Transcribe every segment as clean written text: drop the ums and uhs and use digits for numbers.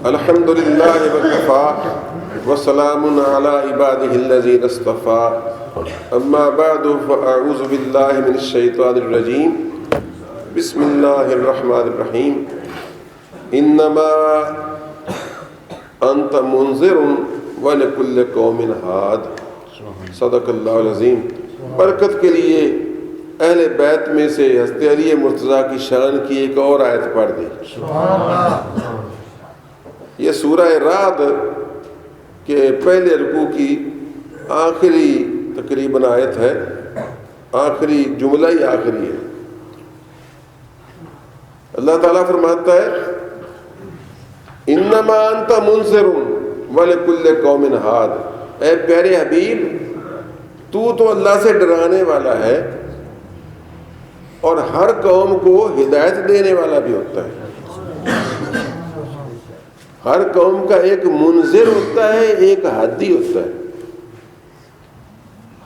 الحمد للہ وکفی وسلام علی عبادہ الذین اصطفی اما بعد فاعوذ باللہ من الشیطان الرجیم بسم اللہ الرحمن الرحیم انما انت منذر ولکل قوم ہاد صدق اللہ العظیم۔ برکت کے لیے اہل بیت میں سے حضرت علی مرتضیٰ کی شان کی ایک اور آیت پڑھ دی۔ یہ سورہ رعد کے پہلے رکوع کی آخری تقریباً آیت ہے، آخری جملہ ہی آخری ہے۔ اللہ تعالیٰ فرماتا ہے انما انت منذر ولکل قوم ہاد، اے پیارے حبیب تو اللہ سے ڈرانے والا ہے اور ہر قوم کو ہدایت دینے والا بھی ہوتا ہے۔ ہر قوم کا ایک منذر ہوتا ہے، ایک ہادی ہوتا ہے۔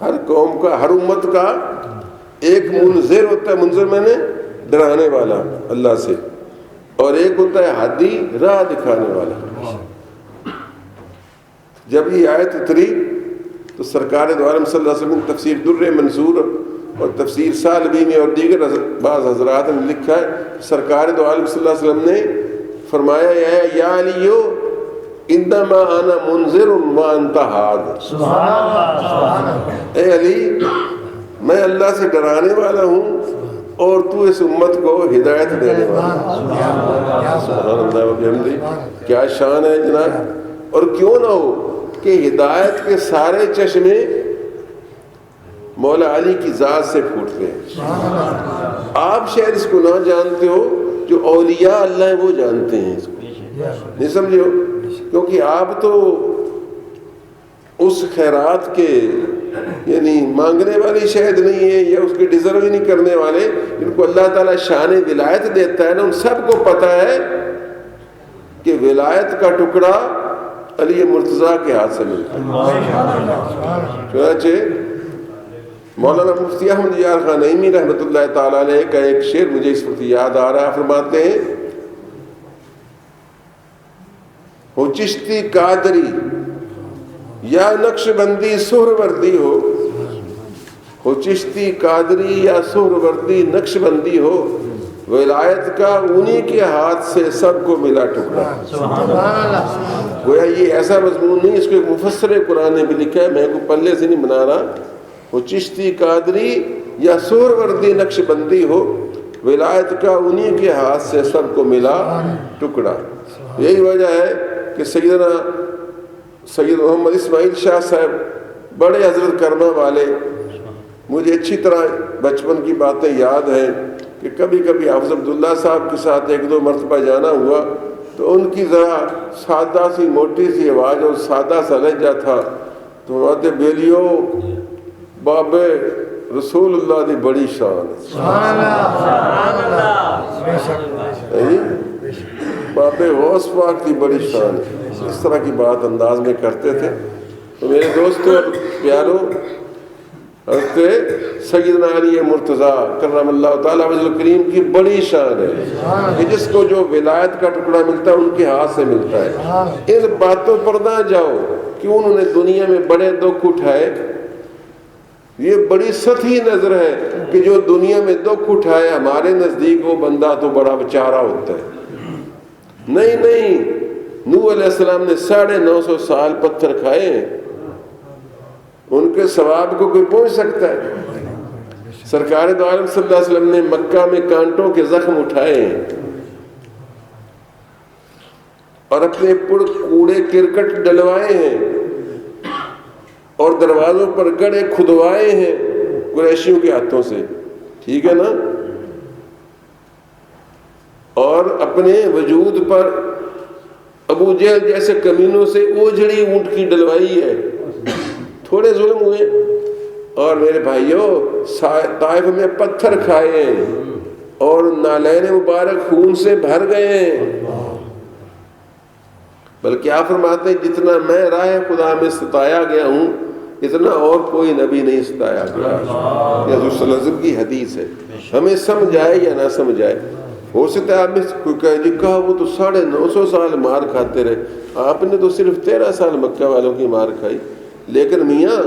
ہر قوم کا، ہر امت کا ایک منذر ہوتا ہے، منذر میں نے ڈرانے والا اللہ سے، اور ایک ہوتا ہے ہادی، راہ دکھانے والا۔ جب یہ آیت اتری تو سرکار دو عالم صلی اللہ علیہ وسلم تفسیر در منصور اور تفسیر سالبی میں اور دیگر بعض حضرات نے لکھا ہے، سرکار دو عالم صلی اللہ علیہ وسلم نے فرمایا یا علیو انما انا منذر وانت ہاد، اے علی میں اللہ سے ڈرانے والا ہوں اور تو اس امت کو ہدایت دینے والا۔ سبحان اللہ و بحمدہ، کیا شان ہے جناب۔ اور کیوں نہ ہو کہ ہدایت کے سارے چشمے مولا علی کی ذات سے پھوٹتے ہیں۔ آپ شاید اس کو نہ جانتے ہو، جو اولیاء اللہ ہیں وہ جانتے ہیں اس کو، نہیں سمجھے ہو، کیونکہ آپ تو اس خیرات کے یعنی مانگنے والی شاید نہیں ہے، یا اس کے ڈیزرو ہی نہیں کرنے والے، جن کو اللہ تعالیٰ شان ولایت دیتا ہے نا، ان سب کو پتہ ہے کہ ولایت کا ٹکڑا علی مرتضیٰ کے ہاتھ سے ملتا ہے۔ چنانچہ مولانا مفتی احمد یار خان نعیمی رحمۃ اللہ تعالیٰ علیہ کا ایک شعر مجھے اس وقت یاد آ رہا ہے، فرماتے ہیں ہو چشتی قادری یا نقش بندی سہروردی ہو چشتی قادری یا سہروردی نقش بندی ہو، ولایت کا انہی کے ہاتھ سے سب کو ملا ٹکڑا۔ گویا یہ ایسا مضمون نہیں، اس کو ایک مفسر قرآن نے بھی لکھا ہے، میں کو پلے سے نہیں بنا رہا، وہ چشتی قادری یا سہروردی نقش بندی ہو، ولایت کا انہی کے ہاتھ سے سب کو ملا ٹکڑا۔ یہی وجہ ہے کہ سید محمد اسماعیل شاہ صاحب بڑے حضرت کرما والے، مجھے اچھی طرح بچپن کی باتیں یاد ہیں کہ کبھی کبھی حافظ عبداللہ صاحب کے ساتھ ایک دو مرتبہ جانا ہوا تو ان کی ذرا سادہ سی موٹی سی آواز اور سادہ سا لہجہ تھا، تو باتیں بیلیو بابے رسول اللہ دی بڑی شان، بابے غوث پاک کی بڑی شان، اس طرح کی بات انداز میں کرتے تھے۔ تو میرے دوستوں اور پیاروں، حضرت سیدنا علی مرتضیٰ کرم اللہ تعالیٰ وجہ الکریم کی بڑی شان ہے کہ جس کو جو ولایت کا ٹکڑا ملتا ہے ان کے ہاتھ سے ملتا ہے۔ ان باتوں پر نہ جاؤ کہ انہوں نے دنیا میں بڑے دکھ اٹھائے، یہ بڑی سطحی نظر ہے کہ جو دنیا میں دکھ اٹھائے ہمارے نزدیک وہ بندہ تو بڑا بیچارہ ہوتا ہے۔ نہیں، نوح علیہ السلام نے 950 سال پتھر کھائے ہیں، ان کے ثواب کو کوئی پہنچ سکتا ہے؟ سرکار دو عالم صلی اللہ علیہ وسلم نے مکہ میں کانٹوں کے زخم اٹھائے ہیں اور اپنے پڑ کوڑے کرکٹ ڈلوائے ہیں اور دروازوں پر گڑھے کھدوائے ہیں قریشیوں کے ہاتھوں سے، ٹھیک ہے نا، اور اپنے وجود پر ابو جہل جیسے کمینوں سے اوجھڑی اونٹ کی ڈلوائی ہے، تھوڑے ظلم ہوئے۔ اور میرے بھائیوں، طائف میں پتھر کھائے ہیں اور نالین مبارک خون سے بھر گئے ہیں، بلکہ آپ فرماتے ہیں جتنا میں راہ خدا میں ستایا گیا ہوں اتنا اور کوئی نبی نہیں ستایا گیا۔ یہ حضور صلی اللہ علیہ وسلم کی حدیث ہے، ہمیں سمجھ آئے یا نہ سمجھ آئے۔ ہو سکتا ہے آپ میں کوئی کہے جی کہا وہ تو 950 سال مار کھاتے رہے، آپ نے تو صرف 13 سال مکہ والوں کی مار کھائی. لیکن میاں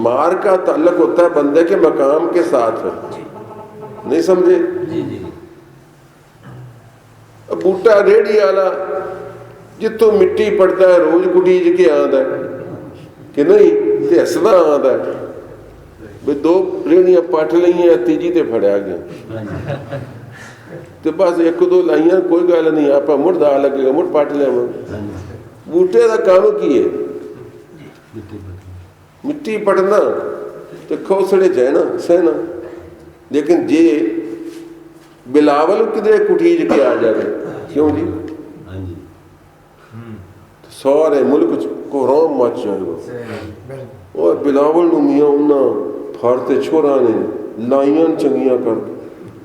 مار کا تعلق ہوتا ہے بندے کے مقام کے ساتھ ہے، نہیں سمجھے؟ اب بوٹا ریڑھی والا جتوں مٹی پڑتا ہے روز کٹیج کے آندا ہے کہ نہیں تے ہسدا آندا ہے بھئی 2 ریڑھیاں پٹ لئیاں تیجی تے پھڑیا گیا تے بس 1-2 لائیاں کوئی گل نہیں آپ مڑ دا لگے گا مڑ پٹ لیا. بوٹے دا کام کی ہے مٹی پڑنا تے کھوسڑے جائنا سہنا. لیکن جے بلاول کدھر کٹیج کے آ جائے کیوں جی سارے ملک کو روم مچ جائے گا. اور بلاول نو میاں انہاں پھاڑتے چھوڑا نے لائیاں چنگیاں کر کے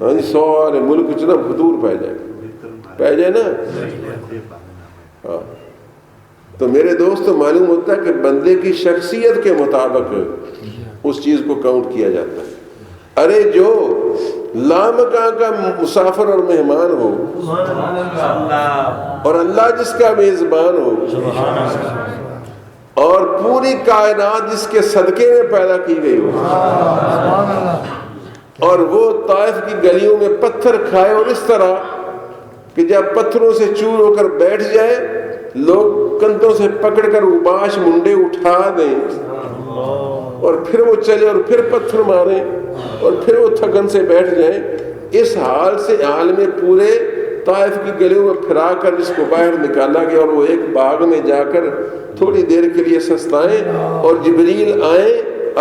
ہاں جی سارے ملک چ نا بدور پی جائے نا. ہاں تو میرے دوست معلوم ہوتا ہے کہ بندے کی شخصیت کے مطابق اس چیز کو کاؤنٹ کیا جاتا ہے. ارے جو لامکاں کا مسافر اور مہمان ہو اور اللہ جس کا میزبان ہو اور پوری کائنات جس کے صدقے میں پیدا کی گئی ہو اور وہ طائف کی گلیوں میں پتھر کھائے اور اس طرح کہ جب پتھروں سے چور ہو کر بیٹھ جائے لوگ کندھوں سے پکڑ کر اوباش منڈے اٹھا دیں اور پھر وہ چلے اور پھر پتھر ماریں اور پھر وہ تھکن سے بیٹھ جائیں. اس حال سے عالم پورے طائف کی گلیوں میں پھرا کر اس کو باہر نکالا گیا اور وہ ایک باغ میں جا کر تھوڑی دیر کے لیے سستائیں اور جبریل آئیں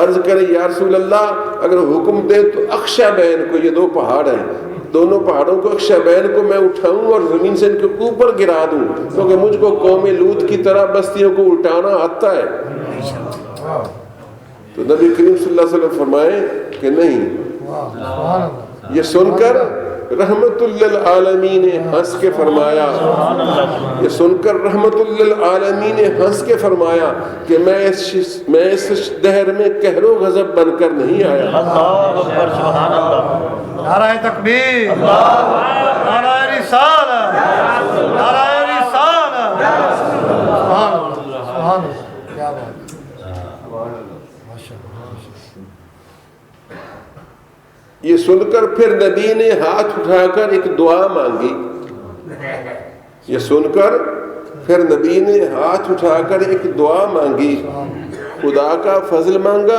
عرض کریں یا رسول اللہ اگر حکم دے تو اخشبین کو، یہ 2 پہاڑ ہیں، دونوں پہاڑوں کو اخشبین کو میں اٹھاؤں اور زمین سے ان کے اوپر گرا دوں کیونکہ مجھ کو قوم لوط کی طرح بستیوں کو الٹانا آتا ہے. تو نبی کریم صلی اللہ علیہ وسلم فرمائے کہ نہیں. یہ سن کر رحمت للعالمین نے ہنس کے فرمایا، یہ سن کر رحمت للعالمین نے ہنس کے فرمایا کہ میں اس دہر میں قہر و غضب بن کر نہیں آیا. اللہ اکبر سبحان اللہ. نعرہ تکبیر، نعرہ رسالت، نعرہ رسالت. سبحان اللہ سبحان اللہ. کیا بات. یہ سن کر پھر نبی نے ہاتھ اٹھا کر ایک دعا مانگی. یہ سن کر پھر نبی نے ہاتھ اٹھا کر ایک دعا مانگی، خدا کا فضل مانگا،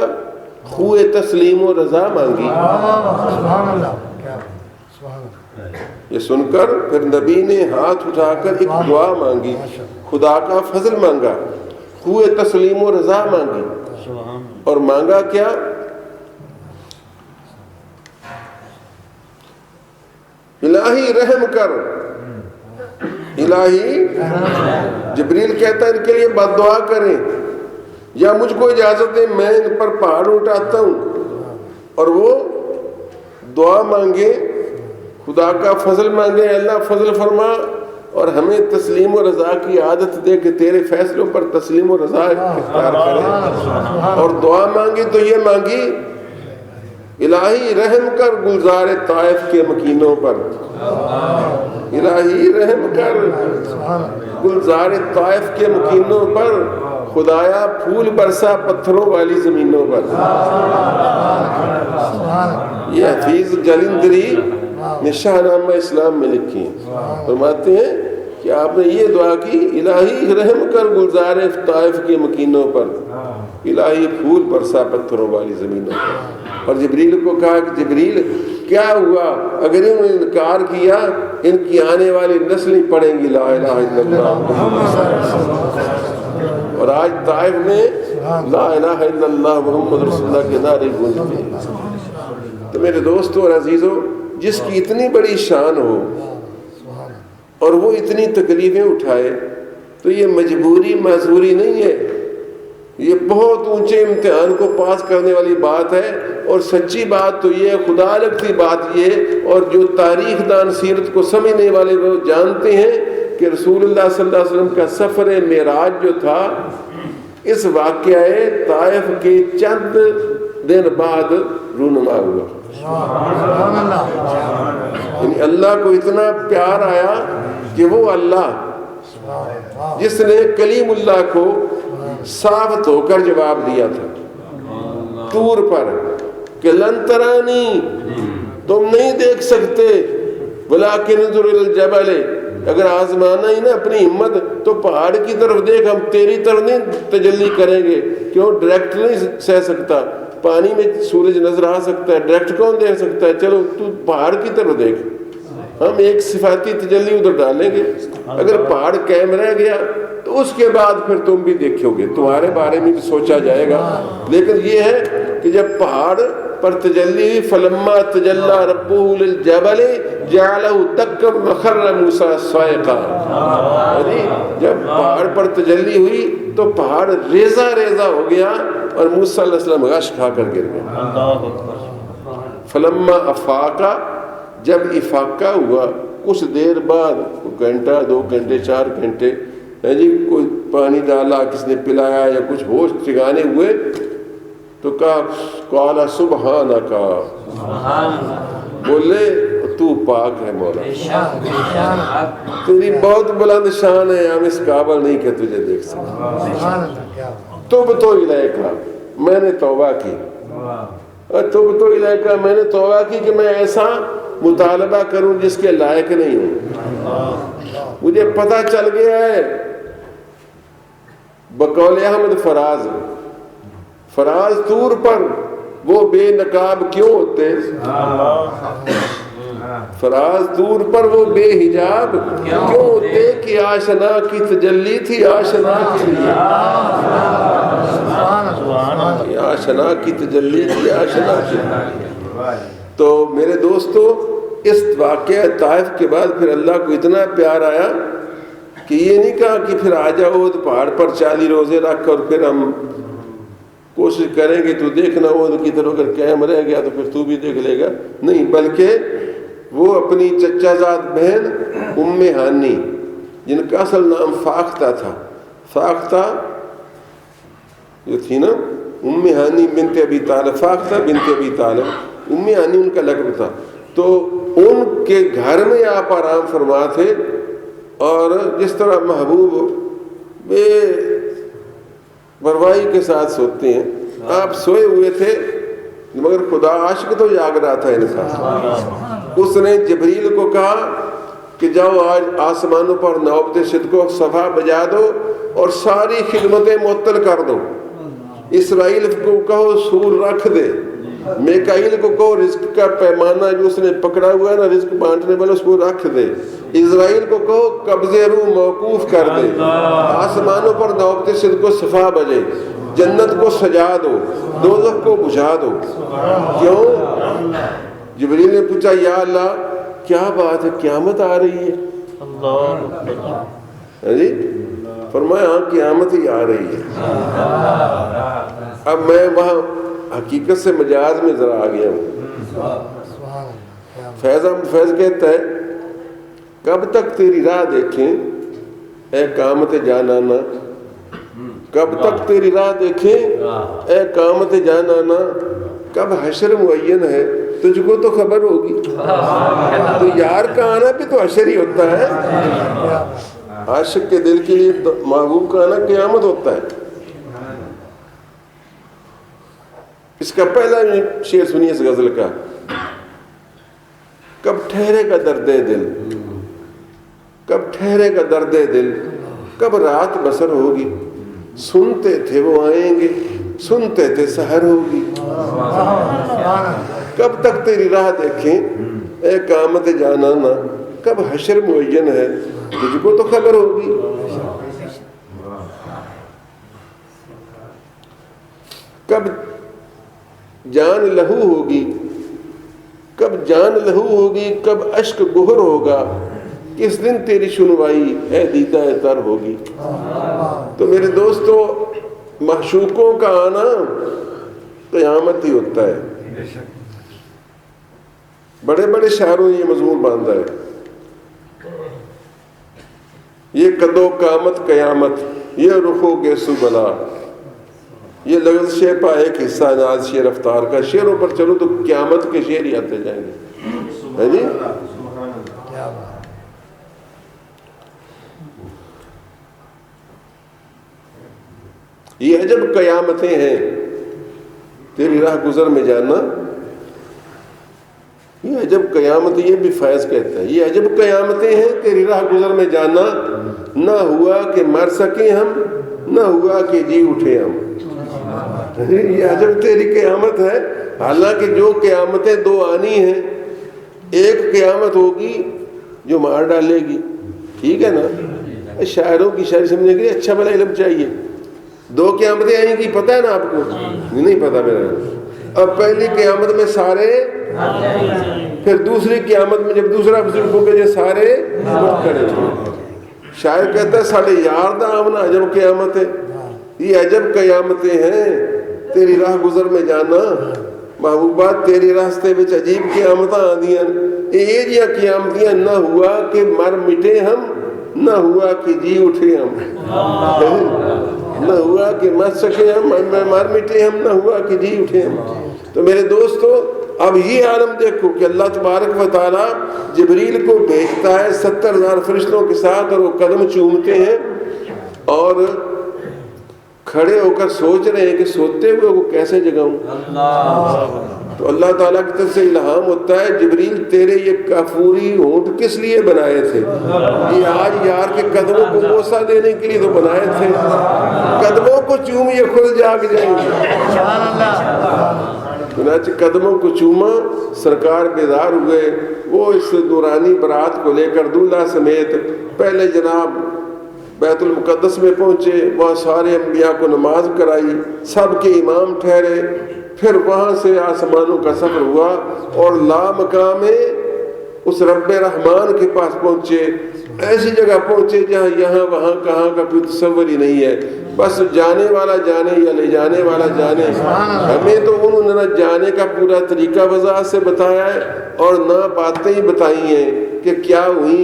خوئے تسلیم و رضا مانگی. یہ سن کر پھر نبی نے ہاتھ اٹھا کر ایک دعا مانگی، خدا کا فضل مانگا، خوئے تسلیم و رضا مانگی. اور مانگا کیا؟ الہی رحم کر. الہی جبریل کہتا ہے ان کے لیے بد دعا کریں یا مجھ کو اجازت دیں میں ان پر پہاڑ اٹھاتا ہوں. اور وہ دعا مانگے، خدا کا فضل مانگے، اللہ فضل فرما اور ہمیں تسلیم و رضا کی عادت دے کہ تیرے فیصلوں پر تسلیم و رضا اختیار کریں. اور دعا مانگی تو یہ مانگی الہی رحم کر گلزار طائف کے مکینوں پر. الہی رحم کر گلزار طائف کے مکینوں پر، خدایا پھول برسا پتھروں والی زمینوں پر. یہ حفیظ جلندری نے شاہنامہ اسلام میں لکھی ہیں. فرماتے ہیں کہ آپ نے یہ دعا کی الہی رحم کر گلزار طائف کے مکینوں پر، الہی پھول برسا پتھروں والی زمینوں پر. اور جبریل کو کہا کہ جبریل کیا ہوا اگر انہوں نے انکار کیا ان کی آنے والی نسلیں پڑھیں گی لا الہ الا اللہ. اور آج طائف میں لا الہ الا اللہ محمد رسول اللہ کے نعرے گونجتے ہیں. تو میرے دوستوں اور عزیزوں، جس کی اتنی بڑی شان ہو اور وہ اتنی تکلیفیں اٹھائے تو یہ مجبوری معذوری نہیں ہے، یہ بہت اونچے امتحان کو پاس کرنے والی بات ہے. اور سچی بات تو یہ ہے، خدا لگتی بات یہ، اور جو تاریخ دان سیرت کو سمجھنے والے وہ جانتے ہیں کہ رسول اللہ صلی اللہ علیہ وسلم کا سفر معراج جو تھا اس واقعہ طائف کے چند دن بعد رونما ہوا. سبحان اللہ یعنی اللہ کو اتنا پیار آیا کہ وہ اللہ جس نے کلیم اللہ کو صاف دھو کر جواب دیا تھا طور پر کہ لن ترانی، تم نہیں دیکھ سکتے، ولیکن انظر الی الجبل، اگر آزمانا ہی نا اپنی ہمت تو پہاڑ کی طرف دیکھ، ہم تیری طرف نہیں تجلی کریں گے، کیوں ڈائریکٹ نہیں سہ سکتا، پانی میں سورج نظر آ سکتا ہے، ڈائریکٹ کون دیکھ سکتا ہے، چلو تو پہاڑ کی طرف دیکھ، ہم ایک صفاتی تجلی ادھر ڈالیں گے، اگر پہاڑ قائم رہ گیا تو اس کے بعد پھر تم بھی دیکھو گے، تمہارے بارے میں بھی سوچا جائے گا۔ لیکن یہ ہے کہ جب پہاڑ پر تجلی ہوئی، فلما تجلی ربہ للجبل جعلہ دکا وخر موسیٰ صعقا، جب پہاڑ پر تجلی ہوئی تو پہاڑ ریزہ ریزہ ہو گیا اور موسیٰ علیہ السلام غش کھا کر گر گئے۔ فلما افاقا، جب افاقہ ہوا کچھ دیر بعد، گھنٹہ 2 گھنٹے 4 گھنٹے جی کوئی پانی ڈالا، کس نے پلایا یا کچھ ہوش ٹھکانے ہوئے تو کہا قال سبحانک، بولے تو پاک ہے مولا، تیری بہت بلند شان ہے، ہم اس قابل نہیں کہ تجھے دیکھ سکتے۔ تبت الیک، میں نے توبہ کی، تبت الیک، میں نے توبہ کی کہ میں ایسا مطالبہ کروں جس کے لائق نہیں ہوں۔ مجھے پتہ چل گیا ہے بقول احمد فراز طور پر وہ بے نقاب کیوں ہوتے، فراز طور پر وہ بے حجاب کیوں ہوتے کہ آشنا کی تجلی تھی آشنا کے لیے، آشنا کی تجلی تھی آشنا کے لیے۔ تو میرے دوستو، اس واقعہ طائف کے بعد پھر اللہ کو اتنا پیار آیا کہ یہ نہیں کہا کہ پھر آ جاؤ پہاڑ پر 40 روزے رکھ اور پھر ہم کوشش کریں گے تو دیکھنا عہد کی طرح اگر قائم رہ گیا تو پھر تو بھی دیکھ لے گا، نہیں، بلکہ وہ اپنی چچا زاد بہن ام ہانی، جن کا اصل نام فاختہ تھا، فاختہ جو تھی نا ام ہانی بنت ابی طالب، فاختہ بنت ابی طالب، ام ہانی ان کا لقب تھا، تو ان کے گھر میں آپ آرام فرما تھے، اور جس طرح محبوب بے پرواہی کے ساتھ سوتے ہیں، آپ سوئے ہوئے تھے مگر خدا عاشق تو جاگ رہا تھا ان کا۔ اس نے جبریل کو کہا کہ جاؤ آج آسمانوں پر نوبت صدق و صفا بجا دو اور ساری خدمتیں معطل کر دو، اسرائیل کو کہو سور رکھ دے، میکائیل کو کہو رزق کا پیمانہ جو اس نے پکڑا ہوا ہے نا رزق بانٹنے والا اس کو رکھ دے، اسرائیل کو کہو قبضے روح موقوف کر دے، آسمانوں پر نوبت صدق و صفا بجے، جنت کو سجا دو، دوزخ کو بجھا دو۔ کیوں؟ جبریل نے پوچھا یا اللہ کیا بات ہے، قیامت آ رہی ہے؟ جی فرمایا ہاں قیامت ہی آ رہی ہے۔ اب میں وہاں حقیقت سے مجاز میں ذرا آ گیا ہوں۔ فیض احمد فیض کہتا ہے کب تک تیری راہ دیکھیں اے قامت جانانا، کب تک تیری راہ دیکھیں اے قامت جانانا، کب حشر معین ہے تجھ کو تو خبر ہوگی، تو یار کا آنا بھی تو حشر ہی ہوتا ہے، عاشق کے دل کے لیے محبوب کا آنا قیامت ہوتا ہے۔ اس کا پہلا شعر سنیے اس غزل کا، کب ٹھہرے گا درد دل، کب ٹھہرے گا درد دل، کب رات بسر ہوگی، سنتے تھے وہ آئیں گے، سنتے تھے سحر ہوگی، کب تک تیری راہ دیکھیں اے قامت جانانا، کب حشر معین ہے تجھ کو تو خبر ہوگی۔ کب جان لہو ہوگی، کب جان لہو ہوگی، کب اشک گہر ہوگا، کس دن تیری سنوائی اے دیدہ تر ہوگی۔ تو میرے دوستو معشوقوں کا آنا قیامت ہی ہوتا ہے۔ بڑے بڑے شاعروں نے یہ مضمون باندھا ہے، یہ قدو قامت قیامت، یہ رخو گے سو بلا، یہ لغز پا ایک حصہ ناز شیر افطار کا. شیروں پر چلو تو قیامت کے شیر ہی آتے جائیں گے. ہے جی. کیا بات. یہ عجب قیامتیں ہیں تیری راہ گزر میں جانا. یہ عجب قیامت, یہ بھی فیض کہتا ہے, یہ عجب قیامتیں ہیں تیری راہ گزر میں جانا. نہ ہوا کہ مر سکیں ہم, نہ ہوا کہ جی اٹھے ہم. یہ عجب تیری قیامت ہے. حالانکہ جو قیامتیں دو آنی ہیں, ایک قیامت ہوگی جو مار ڈالے گی, ٹھیک ہے نا. شاعروں کی شاعری سمجھنے کے لیے اچھا بھلا علم چاہیے. دو قیامتیں آئیں گی, پتہ ہے نا آپ کو؟ نہیں پتا میرا. اب پہلی قیامت میں سارے, پھر دوسری قیامت میں جب دوسرا بزرگ ہو گئے سارے کھڑے. شاعر کہتا ہے ساڑھے یار دا آمنا عجب قیامت ہے. یہ عجب قیامتیں ہیں تیری راہ گزر میں جانا. محبوبہ تیری راستے میں عجیب قیامت آندیاں. یہ جیاں قیامتیاں نہ ہوا کہ مر مٹے ہم, نہ ہوا کہ جی اٹھے ہم. نہ ہوا کہ مر سکے ہم, مر مٹے ہم, نہ ہوا کہ جی اٹھے ہم. تو میرے دوستو اب یہ عالم دیکھو کہ اللہ تبارک و تعالیٰ جبریل کو بھیجتا ہے 70,000 فرشتوں کے ساتھ, اور وہ قدم چومتے ہیں اور کھڑے ہو کر سوچ رہے ہیں کہ سوتے ہوئے وہ کیسے جگاؤں. تو اللہ تعالیٰ کی طرف سے الہام ہوتا ہے, جبریل تیرے یہ کافوری ہونٹ کس لیے بنائے تھے؟ یہ آج یار کے قدموں کو بوسہ دینے کے لیے تو بنائے تھے. قدموں کو چوم, یہ خود جاگ جائیں گے. چنانچہ قدموں کو چوما, سرکار بیدار ہوئے. وہ اس نورانی برات کو لے کر دلہا سمیت پہلے جناب بیت المقدس میں پہنچے. وہاں سارے انبیاء کو نماز کرائی, سب کے امام ٹھہرے. پھر وہاں سے آسمانوں کا سفر ہوا اور لامقام اس رب رحمان کے پاس پہنچے. ایسی جگہ پہنچے جہاں یہاں وہاں کہاں کا کوئی تصور ہی نہیں ہے. بس جانے والا جانے یا لے جانے والا جانے. ہمیں تو انہوں نے نہ جانے کا پورا طریقہ وضاحت سے بتایا ہے اور نہ باتیں ہی بتائی ہیں کہ کیا ہوئی.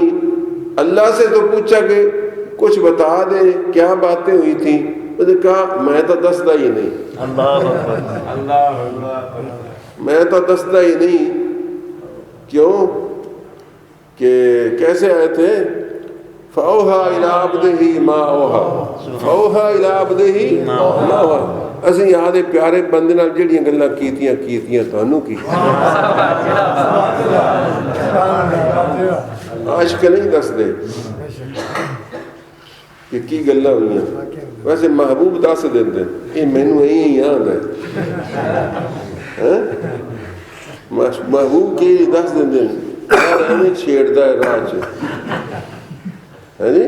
اللہ سے تو پوچھا کہ کچھ بتا دے کیا باتیں ہوئی تھیں. اس نے کہا میں تو دستا ہی نہیں. میں تو دستا ہی نہیں. کیوں کہ کیسے آئے تھے؟ فَأَوْحَىٰ إِلَىٰ عَبْدِهِ مَا أَوْحَىٰ فَأَوْحَىٰ إِلَىٰ عَبْدِهِ مَا أَوْحَىٰ. ਅਸੀਂ ਯਾਦ ਦੇ ਪਿਆਰੇ ਬੰਦੇ ਨਾਲ ਜਿਹੜੀਆਂ ਗੱਲਾਂ ਕੀਤੀਆਂ ਤੁਹਾਨੂੰ ਕੀ ਆਸ਼ਕ ਨਹੀਂ ਦੱਸਦੇ کہ کی گلاں ہوئی. ویسے محبوب دس دے یہ مینوں یہی یاد ہے. محبوب کی دس دے ایویں چھیڑتا ہے راہ جی.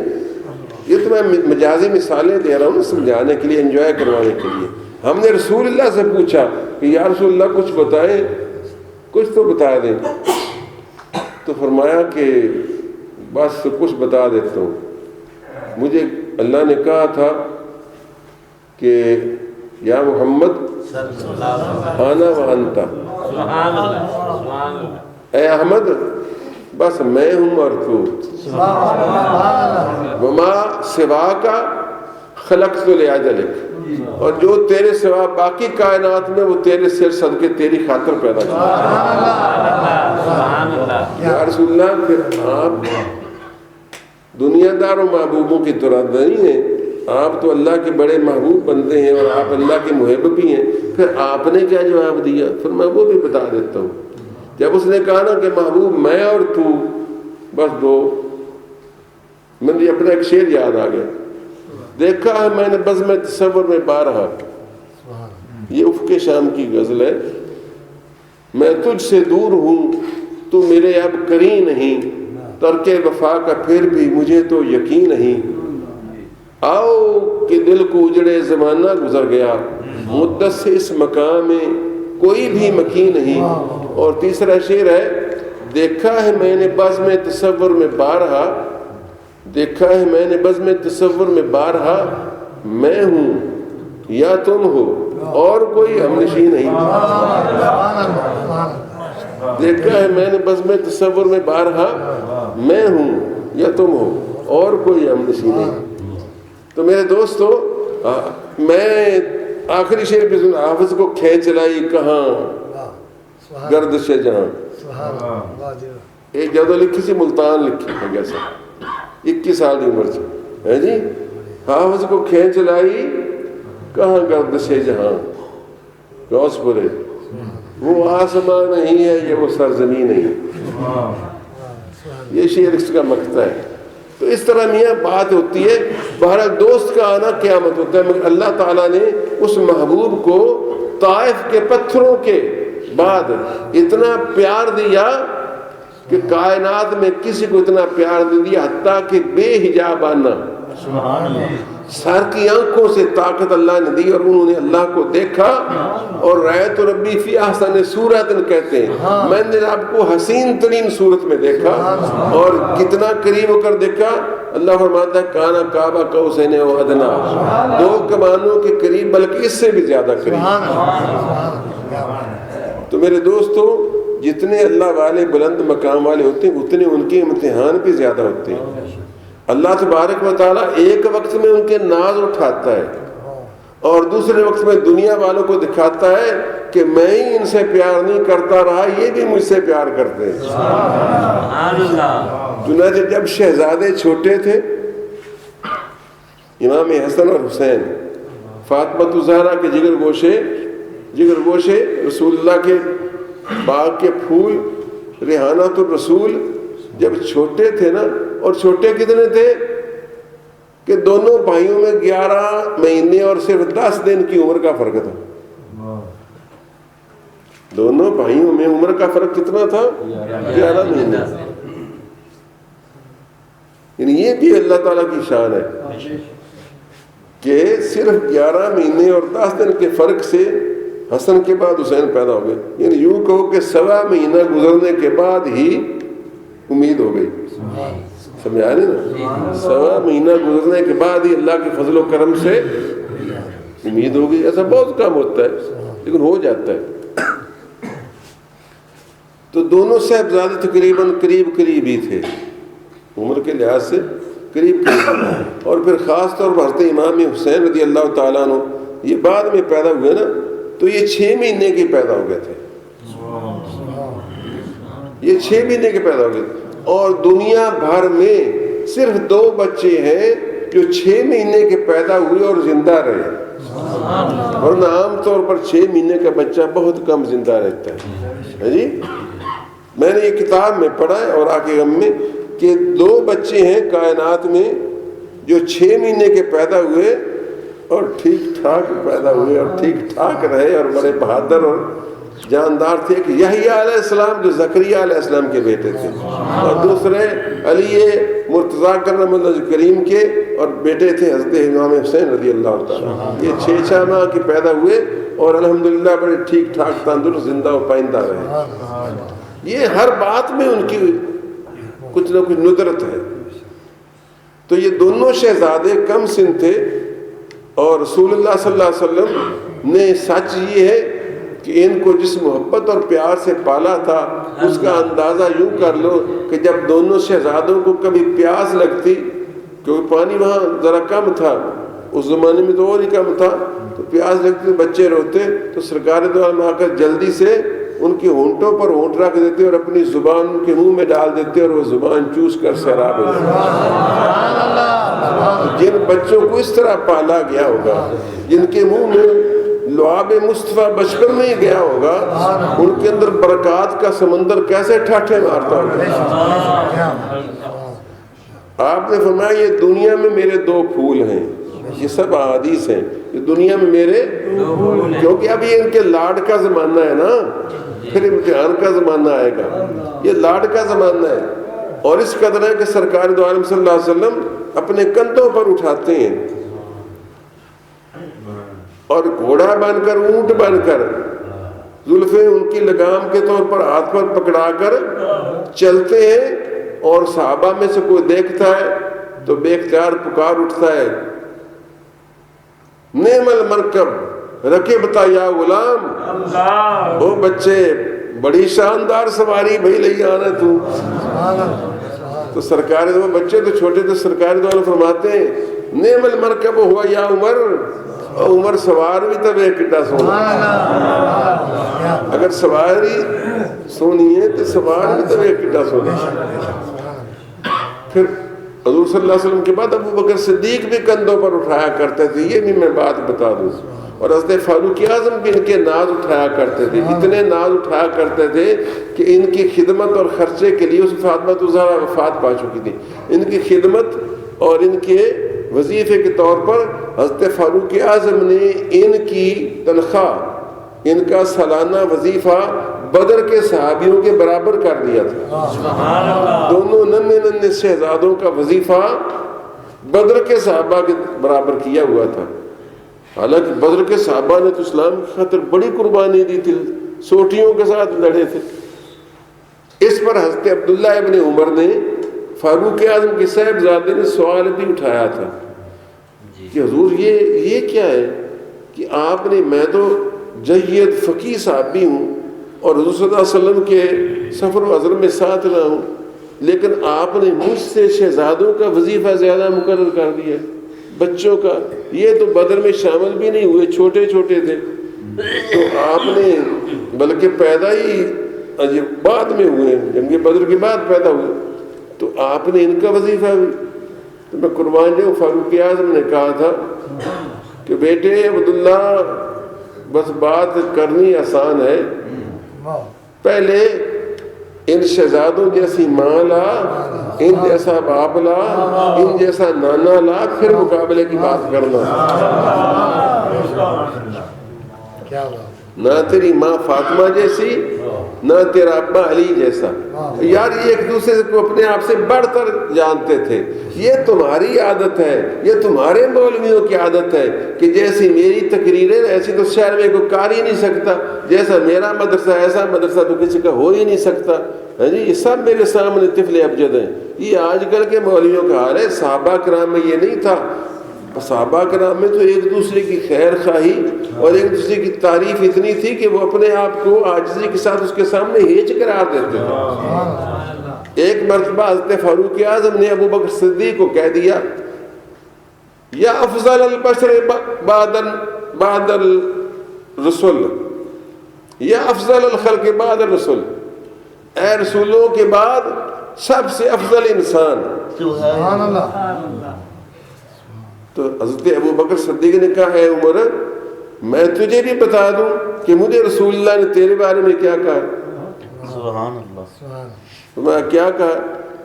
یہ تو میں مجازی مثالیں دے رہا ہوں نا سمجھانے کے لیے, انجوائے کروانے کے لیے. ہم نے رسول اللہ سے پوچھا کہ یا رسول اللہ کچھ بتائیں, کچھ تو بتا دیں. تو فرمایا کہ بس کچھ بتا دیتا ہوں. مجھے اللہ نے کہا تھا کہ یا محمد آنا و انتا, اے احمد بس میں ہوں اور تو, وما سوا کا خلقت لأجلک, اور جو تیرے سوا باقی کائنات میں وہ تیرے سر صدقے تیری خاطر پیدا کیا. یا رسول اللہ پھر آپ دنیا دار و محبوبوں کی طرح نہیں ہیں, آپ تو اللہ کے بڑے محبوب بندے ہیں اور آپ اللہ کے محب بھی ہیں. پھر آپ نے کیا جواب دیا؟ پھر میں وہ بھی بتا دیتا ہوں. جب اس نے کہا نا کہ محبوب میں اور تو بس دو, مجھے اپنا ایک شعر یاد آ گیا. دیکھا ہے میں نے بزم تصور میں بارہا, یہ افق شام کی غزل ہے. میں تجھ سے دور ہوں تو میرے اب کری نہیں, ترک وفا کا پھر بھی مجھے تو یقین نہیں. آؤ کہ دل کو اجڑے زمانہ گزر گیا, مدت سے اس مقام میں کوئی بھی مکین نہیں. اور تیسرا شعر ہے, دیکھا ہے میں نے بزم تصور میں بارہا, دیکھا ہے میں نے بزم تصور میں بارہا, میں ہوں یا تم ہو اور کوئی ہمنشی نہیں. دیکھا ہے میں نے بزم تصور میں بارہا, میں ہوں یا تم ہو اور کوئی ہمنشی نہیں. تو میرے دوستو میں آخری شعر پہ سن، حافظ کو کھینچ لائی کہاں گردش جہاں. ایک جگہ لکھی سی ملتان لکھی ہے کیسا 21 سال کی عمر سے ہے جی. حافظ کو کھینچ لائی کہاں گردش جہاں. غوث پورے وہ آسمان نہیں ہے یہ وہ سرزمین نہیں ہے. یہ شعر اس کا مقطع ہے. تو اس طرح میاں بات ہوتی ہے. بہرحال دوست کا آنا قیامت ہوتا ہے، مگر اللہ تعالیٰ نے اس محبوب کو طائف کے پتھروں کے بعد اتنا پیار دیا کہ کائنات میں کسی کو اتنا پیار دے دیا حتیٰ کہ بے حجاب آنا، سر کی آنکھوں سے طاقت اللہ نے دی اور انہوں نے اللہ کو دیکھا. اور رأیت ربی فی احسن صورت کہتے ہیں، میں نے آپ کو حسین ترین صورت میں دیکھا. اور کتنا قریب ہو کر دیکھا. اللہ فرماتا ہے کانا کعبہ قوسین او ادنا، 2 کمانوں کے قریب بلکہ اس سے بھی زیادہ قریب. تو میرے دوستو جتنے اللہ والے بلند مقام والے ہوتے ہیں اتنے ان کے امتحان بھی زیادہ ہوتے ہیں. اللہ تبارک و تعالیٰ ایک وقت میں ان کے ناز اٹھاتا ہے اور دوسرے وقت میں دنیا والوں کو دکھاتا ہے کہ میں ہی ان سے پیار نہیں کرتا رہا، یہ بھی مجھ سے پیار کرتے ہیں. چنانچہ جب شہزادے چھوٹے تھے، امام حسن اور حسین، فاطمہ الزہرا کے جگر گوشے رسول اللہ کے باغ کے پھول، ریحانۃ الرسول، جب چھوٹے تھے نا، اور چھوٹے کتنے تھے کہ دونوں بھائیوں میں 11 مہینے اور صرف 10 دن کی عمر کا فرق تھا. دونوں بھائیوں میں عمر کا فرق کتنا تھا؟ 11 مہینے. یعنی یہ بھی اللہ تعالیٰ کی شان ہے کہ صرف 11 مہینے اور 10 دن کے فرق سے حسن کے بعد حسین پیدا ہو گئے. یعنی یوں کہو کہ 1.25 مہینہ گزرنے کے بعد ہی امید ہو گئی. سمجھا نہیں نا؟ 1.25 مہینہ گزرنے کے بعد ہی اللہ کے فضل و کرم سے امید ہو گئی. ایسا بہت کم ہوتا ہے لیکن ہو جاتا ہے. تو دونوں صاحبزادے تقریباً قریب ہی تھے عمر کے لحاظ سے، قریب. اور پھر خاص طور پر حضرت امام حسین رضی اللہ تعالیٰ عنہ یہ بعد میں پیدا ہوئے نا، تو یہ 6 مہینے کے پیدا ہو گئے تھے. یہ 6 مہینے کے پیدا ہو گئے. اور دنیا بھر میں صرف 2 بچے ہیں جو 6 مہینے کے پیدا ہوئے اور زندہ رہے. ورنہ عام طور پر 6 مہینے کا بچہ بہت کم زندہ رہتا ہے جی. میں نے یہ کتاب میں پڑھا ہے اور آگے غم میں کہ 2 بچے ہیں کائنات میں جو 6 مہینے کے پیدا ہوئے اور ٹھیک ٹھاک پیدا ہوئے اور ٹھیک ٹھاک رہے اور بڑے بہادر اور جاندار تھے. کہ یحییٰ علیہ السلام جو زکریہ علیہ السلام کے بیٹے تھے، اور دوسرے علی مرتضیٰ کرم اللہ کریم کے اور بیٹے تھے حضرت امام حسین رضی اللہ تعالیٰ. یہ 6 ماہ کے پیدا ہوئے اور الحمدللہ بڑے ٹھیک ٹھاک تندرست زندہ و پائندہ رہے. یہ ہر بات میں ان کی کچھ نہ کچھ ندرت ہے. تو یہ دونوں شہزادے کم سن تھے اور رسول اللہ صلی اللہ علیہ وسلم نے سچ یہ ہے کہ ان کو جس محبت اور پیار سے پالا تھا اس کا اندازہ یوں کر لو کہ جب دونوں شہزادوں کو کبھی پیاس لگتی، کیونکہ پانی وہاں ذرا کم تھا، اس زمانے میں تو اور ہی کم تھا، تو پیاس لگتی بچے روتے تو سرکار دو عالم آ کر جلدی سے ان کی ہونٹوں پر ہونٹ رکھ دیتے اور اپنی زبان ان کے منہ میں ڈال دیتے اور وہ زبان چوس کر سیراب ہو جاتی. جن بچوں کو اس طرح پالا گیا ہوگا، جن کے منہ میں لعاب مصطفیٰ بچپن میں ہی گیا ہوگا، ان کے اندر برکات کا سمندر کیسے ٹھاٹھے مارتا ہوگا. آپ نے فرمایا یہ دنیا میں میرے 2 پھول ہیں. یہ سب احادیث ہیں. یہ دنیا میں میرے، کیونکہ اب یہ ان کے لاڈ کا زمانہ ہے نا، پھر امتحان کا زمانہ آئے گا. یہ لاڈ کا زمانہ ہے اور اس قدر ہے کہ سرکار دو عالم صلی اللہ علیہ وسلم اپنے کندھوں پر اٹھاتے ہیں اور گھوڑا بن کر، اونٹ بن کر، زلفیں ان کی لگام کے طور پر ہاتھ پر پکڑا کر چلتے ہیں. اور صحابہ میں سے کوئی دیکھتا ہے تو بے اختیار پکار اٹھتا ہے، نعم المرکب رکبتا یا غلام، او بچے بڑی شاندار سواری بھائی لئی آنا تو. تو سرکار دو بچے تو چھوٹے تھے، سرکار دو فرماتے ہیں نعم المرکب ہوا یا عمر، عمر سوار بھی تو ویک کڈا سونا، اگر سواری سونی ہے تو سوار بھی تو ویک کڈا سونا۔ پھر حضور صلی اللہ علیہ وسلم کے بعد ابو بکر صدیق بھی کندھوں پر اٹھایا کرتے تھے، یہ بھی میں بات بتا دوں، اور حضرت فاروق اعظم بھی ان کے ناز اٹھایا کرتے تھے، اتنے ناز اٹھایا کرتے تھے کہ ان کی خدمت اور خرچے کے لیے، اس فاطمہ الزہرا وفات پا چکی تھی، ان کی خدمت اور ان کے وظیفے کے طور پر حضرت فاروق اعظم نے ان کی تنخواہ، ان کا سالانہ وظیفہ بدر کے صحابیوں کے برابر کر دیا تھا۔ دونوں ننھے شہزادوں کا وظیفہ بدر کے صحابہ کے برابر کیا ہوا تھا۔ حالانکہ بدر کے صحابہ نے تو اسلام کی خاطر بڑی قربانی دی تھی، سوٹیوں کے ساتھ لڑے تھے۔ اس پر حضرت عبداللہ ابن عمر نے فاروق اعظم کے صاحبزادے نے سوال بھی اٹھایا تھا کہ حضور یہ کیا ہے کہ آپ نے، میں تو جید فقیہ صحابی ہوں اور حضور صلی اللہ علیہ وسلم کے سفر و حضر میں ساتھ رہا ہوں، لیکن آپ نے مجھ سے شہزادوں کا وظیفہ زیادہ مقرر کر دیا، بچوں کا، یہ تو بدر میں شامل بھی نہیں ہوئے، چھوٹے چھوٹے تھے، تو آپ نے بلکہ پیدا ہی بعد میں ہوئے، جنگ بدر کے بعد پیدا ہوئے، تو آپ نے ان کا وظیفہ بھی، تو میں قربان جاؤں۔ فاروق اعظم نے کہا تھا کہ بیٹے عبداللہ، بس بات کرنی آسان ہے، پہلے ان شہزادوں جیسی ماں لا، ان جیسا باپ لا، ان جیسا نانا لا، پھر مقابلے کی بات کرنا۔ نہ تیری ماں فاطمہ جیسی، نہ تیرا ابا علی جیسا، یار یہ ایک دوسرے کو اپنے آپ سے بڑھ کر جانتے تھے۔ یہ تمہاری عادت ہے، یہ تمہارے مولویوں کی عادت ہے کہ جیسی میری تقریریں ایسی تو شہر میں کوئی کر ہی نہیں سکتا، جیسا میرا مدرسہ ایسا مدرسہ تو کسی کا ہو ہی نہیں سکتا۔ جی یہ سب میرے سامنے طفل ابجد ہیں۔ یہ آج کل کے مولویوں کا حال ہے، صحابہ کرام میں یہ نہیں تھا۔ صحابہ کرام میں تو ایک دوسرے کی خیر خواہی اور ایک دوسرے کی تعریف اتنی تھی کہ وہ اپنے آپ کو عاجزی کے ساتھ اس کے سامنے ہیچ قرار دیتے تھے۔ ایک مرتبہ حضرت فاروق اعظم نے ابو بکر صدیق کو کہہ دیا، یا افضل البشر بعد الرسل، یا افضل الخلق بعد الرسل، اے رسولوں کے بعد سب سے افضل انسان۔ سبحان اللہ۔ تو حضرت ابو بکر صدیق نے کہا، اے عمر، میں تجھے بھی بتا دوں کہ مجھے رسول اللہ نے تیرے بارے میں کیا کہا۔ سبحان اللہ۔ فرمایا کیا کہا؟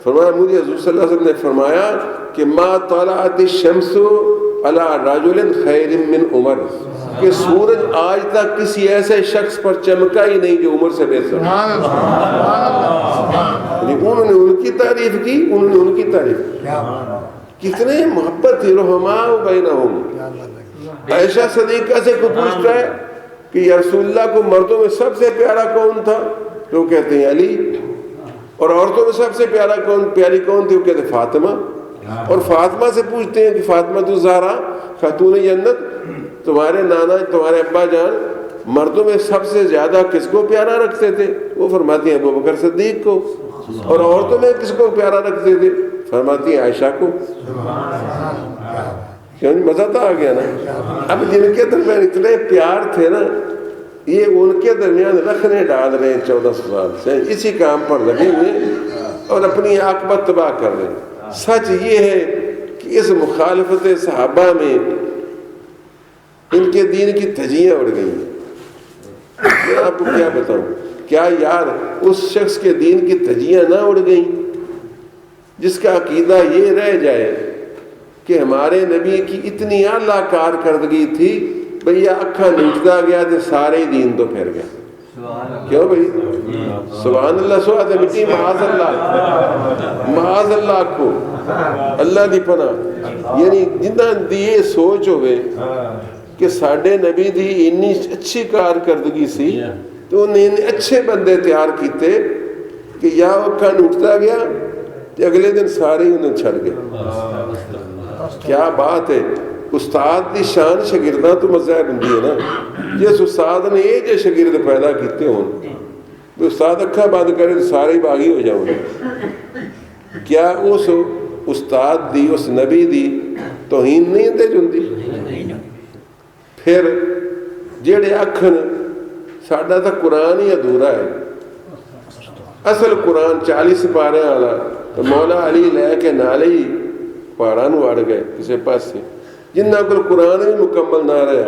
فرمایا مجھے حضور صلی اللہ علیہ وسلم نے فرمایا کہ ما طلعت الشمس علی رجل خیر من عمر، کہ سورج آج تک کسی ایسے شخص پر چمکا ہی نہیں جو عمر سے بہتر۔ انہوں نے ان کی تعریف کی، انہوں نے ان کی تعریف کی۔ کتنے محبت تھی، رحماء بینہم۔ عائشہ صدیقہ سے کوئی پوچھتا ہے کہ یا رسول اللہ کو مردوں میں سب سے پیارا کون تھا، تو وہ کہتے ہیں علی، اور عورتوں میں سب سے پیاری کون تھی، وہ کہتے ہیں فاطمہ، اور فاطمہ سے پوچھتے ہیں کہ فاطمہ الزہرا خاتون جنت، تمہارے نانا تمہارے ابا جان مردوں میں سب سے زیادہ کس کو پیارا رکھتے تھے؟ وہ فرماتی ہیں ابو بکر صدیق کو۔ اور عورتوں میں کس کو پیارا رکھتے تھے؟ فرماتی ہیں عائشہ کو۔ کیوں مزہ تو آ گیا نا۔ اب جن کے درمیان اتنے پیار تھے نا، یہ ان کے درمیان رکھنے ڈال رہے ہیں 1400 سال سے، اسی کام پر لگے ہوئے اور اپنی عاقبت تباہ کر رہے ہیں۔ سچ یہ ہے کہ اس مخالفت صحابہ میں ان کے دین کی دھجیاں اڑ گئی ہیں۔ میں آپ کو کیا بتاؤں، کیا یار اس شخص کے دین کی دھجیاں نہ اڑ گئیں جس کا عقیدہ یہ رہ جائے کہ ہمارے نبی کی اتنی اعلیٰ کارکردگی تھی، بھیا اکھا نیچتا گیا تو سارے دین تو پھر گیا۔ کیوں بھائی؟ سبحان اللہ، سوات مٹی، معاذ اللہ، معاذ اللہ کو اللہ دی پناہ۔ یعنی جنہاں دی یہ سوچ ہوئے کہ ساڈے نبی دی انی اچھی کارکردگی سی تو انہیں اچھے بندے تیار کیتے کہ یا اکھا نیچتا گیا کہ اگلے دن سارے ہی انہیں چھڑ گئے۔ کیا بات ہے! استاد دی شان شاگرداں تو مظاہر ہوندی ہے نا۔ جس استاد نے یہ جو شاگرد پیدا کیتے ہون تو استاد اکھا بند کرے تو سارے ہی باغی ہو جاؤں گے۔ کیا اس استاد دی، اس نبی دی توہین نہیں تے جندی؟ ਫਿਰ ਜਿਹੜੇ ਆਖਣ ਸਾਡਾ ਤਾਂ ਕੁਰਾਨ ਹੀ ਅਧੂਰਾ ਹੈ, ਅਸਲ ਕੁਰਾਨ 40 ਸਿਪਾਰਿਆਂ ਵਾਲਾ ਤੇ ਮੌਲਾ ਅਲੀ ਲੈ ਕੇ ਨਾਲ ਹੀ ਪਹਾੜਾਂ ਨੂੰ ਅੜ ਗਏ ਕਿਸੇ ਪਾਸੇ, ਜਿਨ੍ਹਾਂ ਕੋਲ ਕੁਰਾਨ ਵੀ ਮੁਕੰਮਲ ਨਾ ਰਿਹਾ।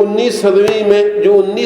19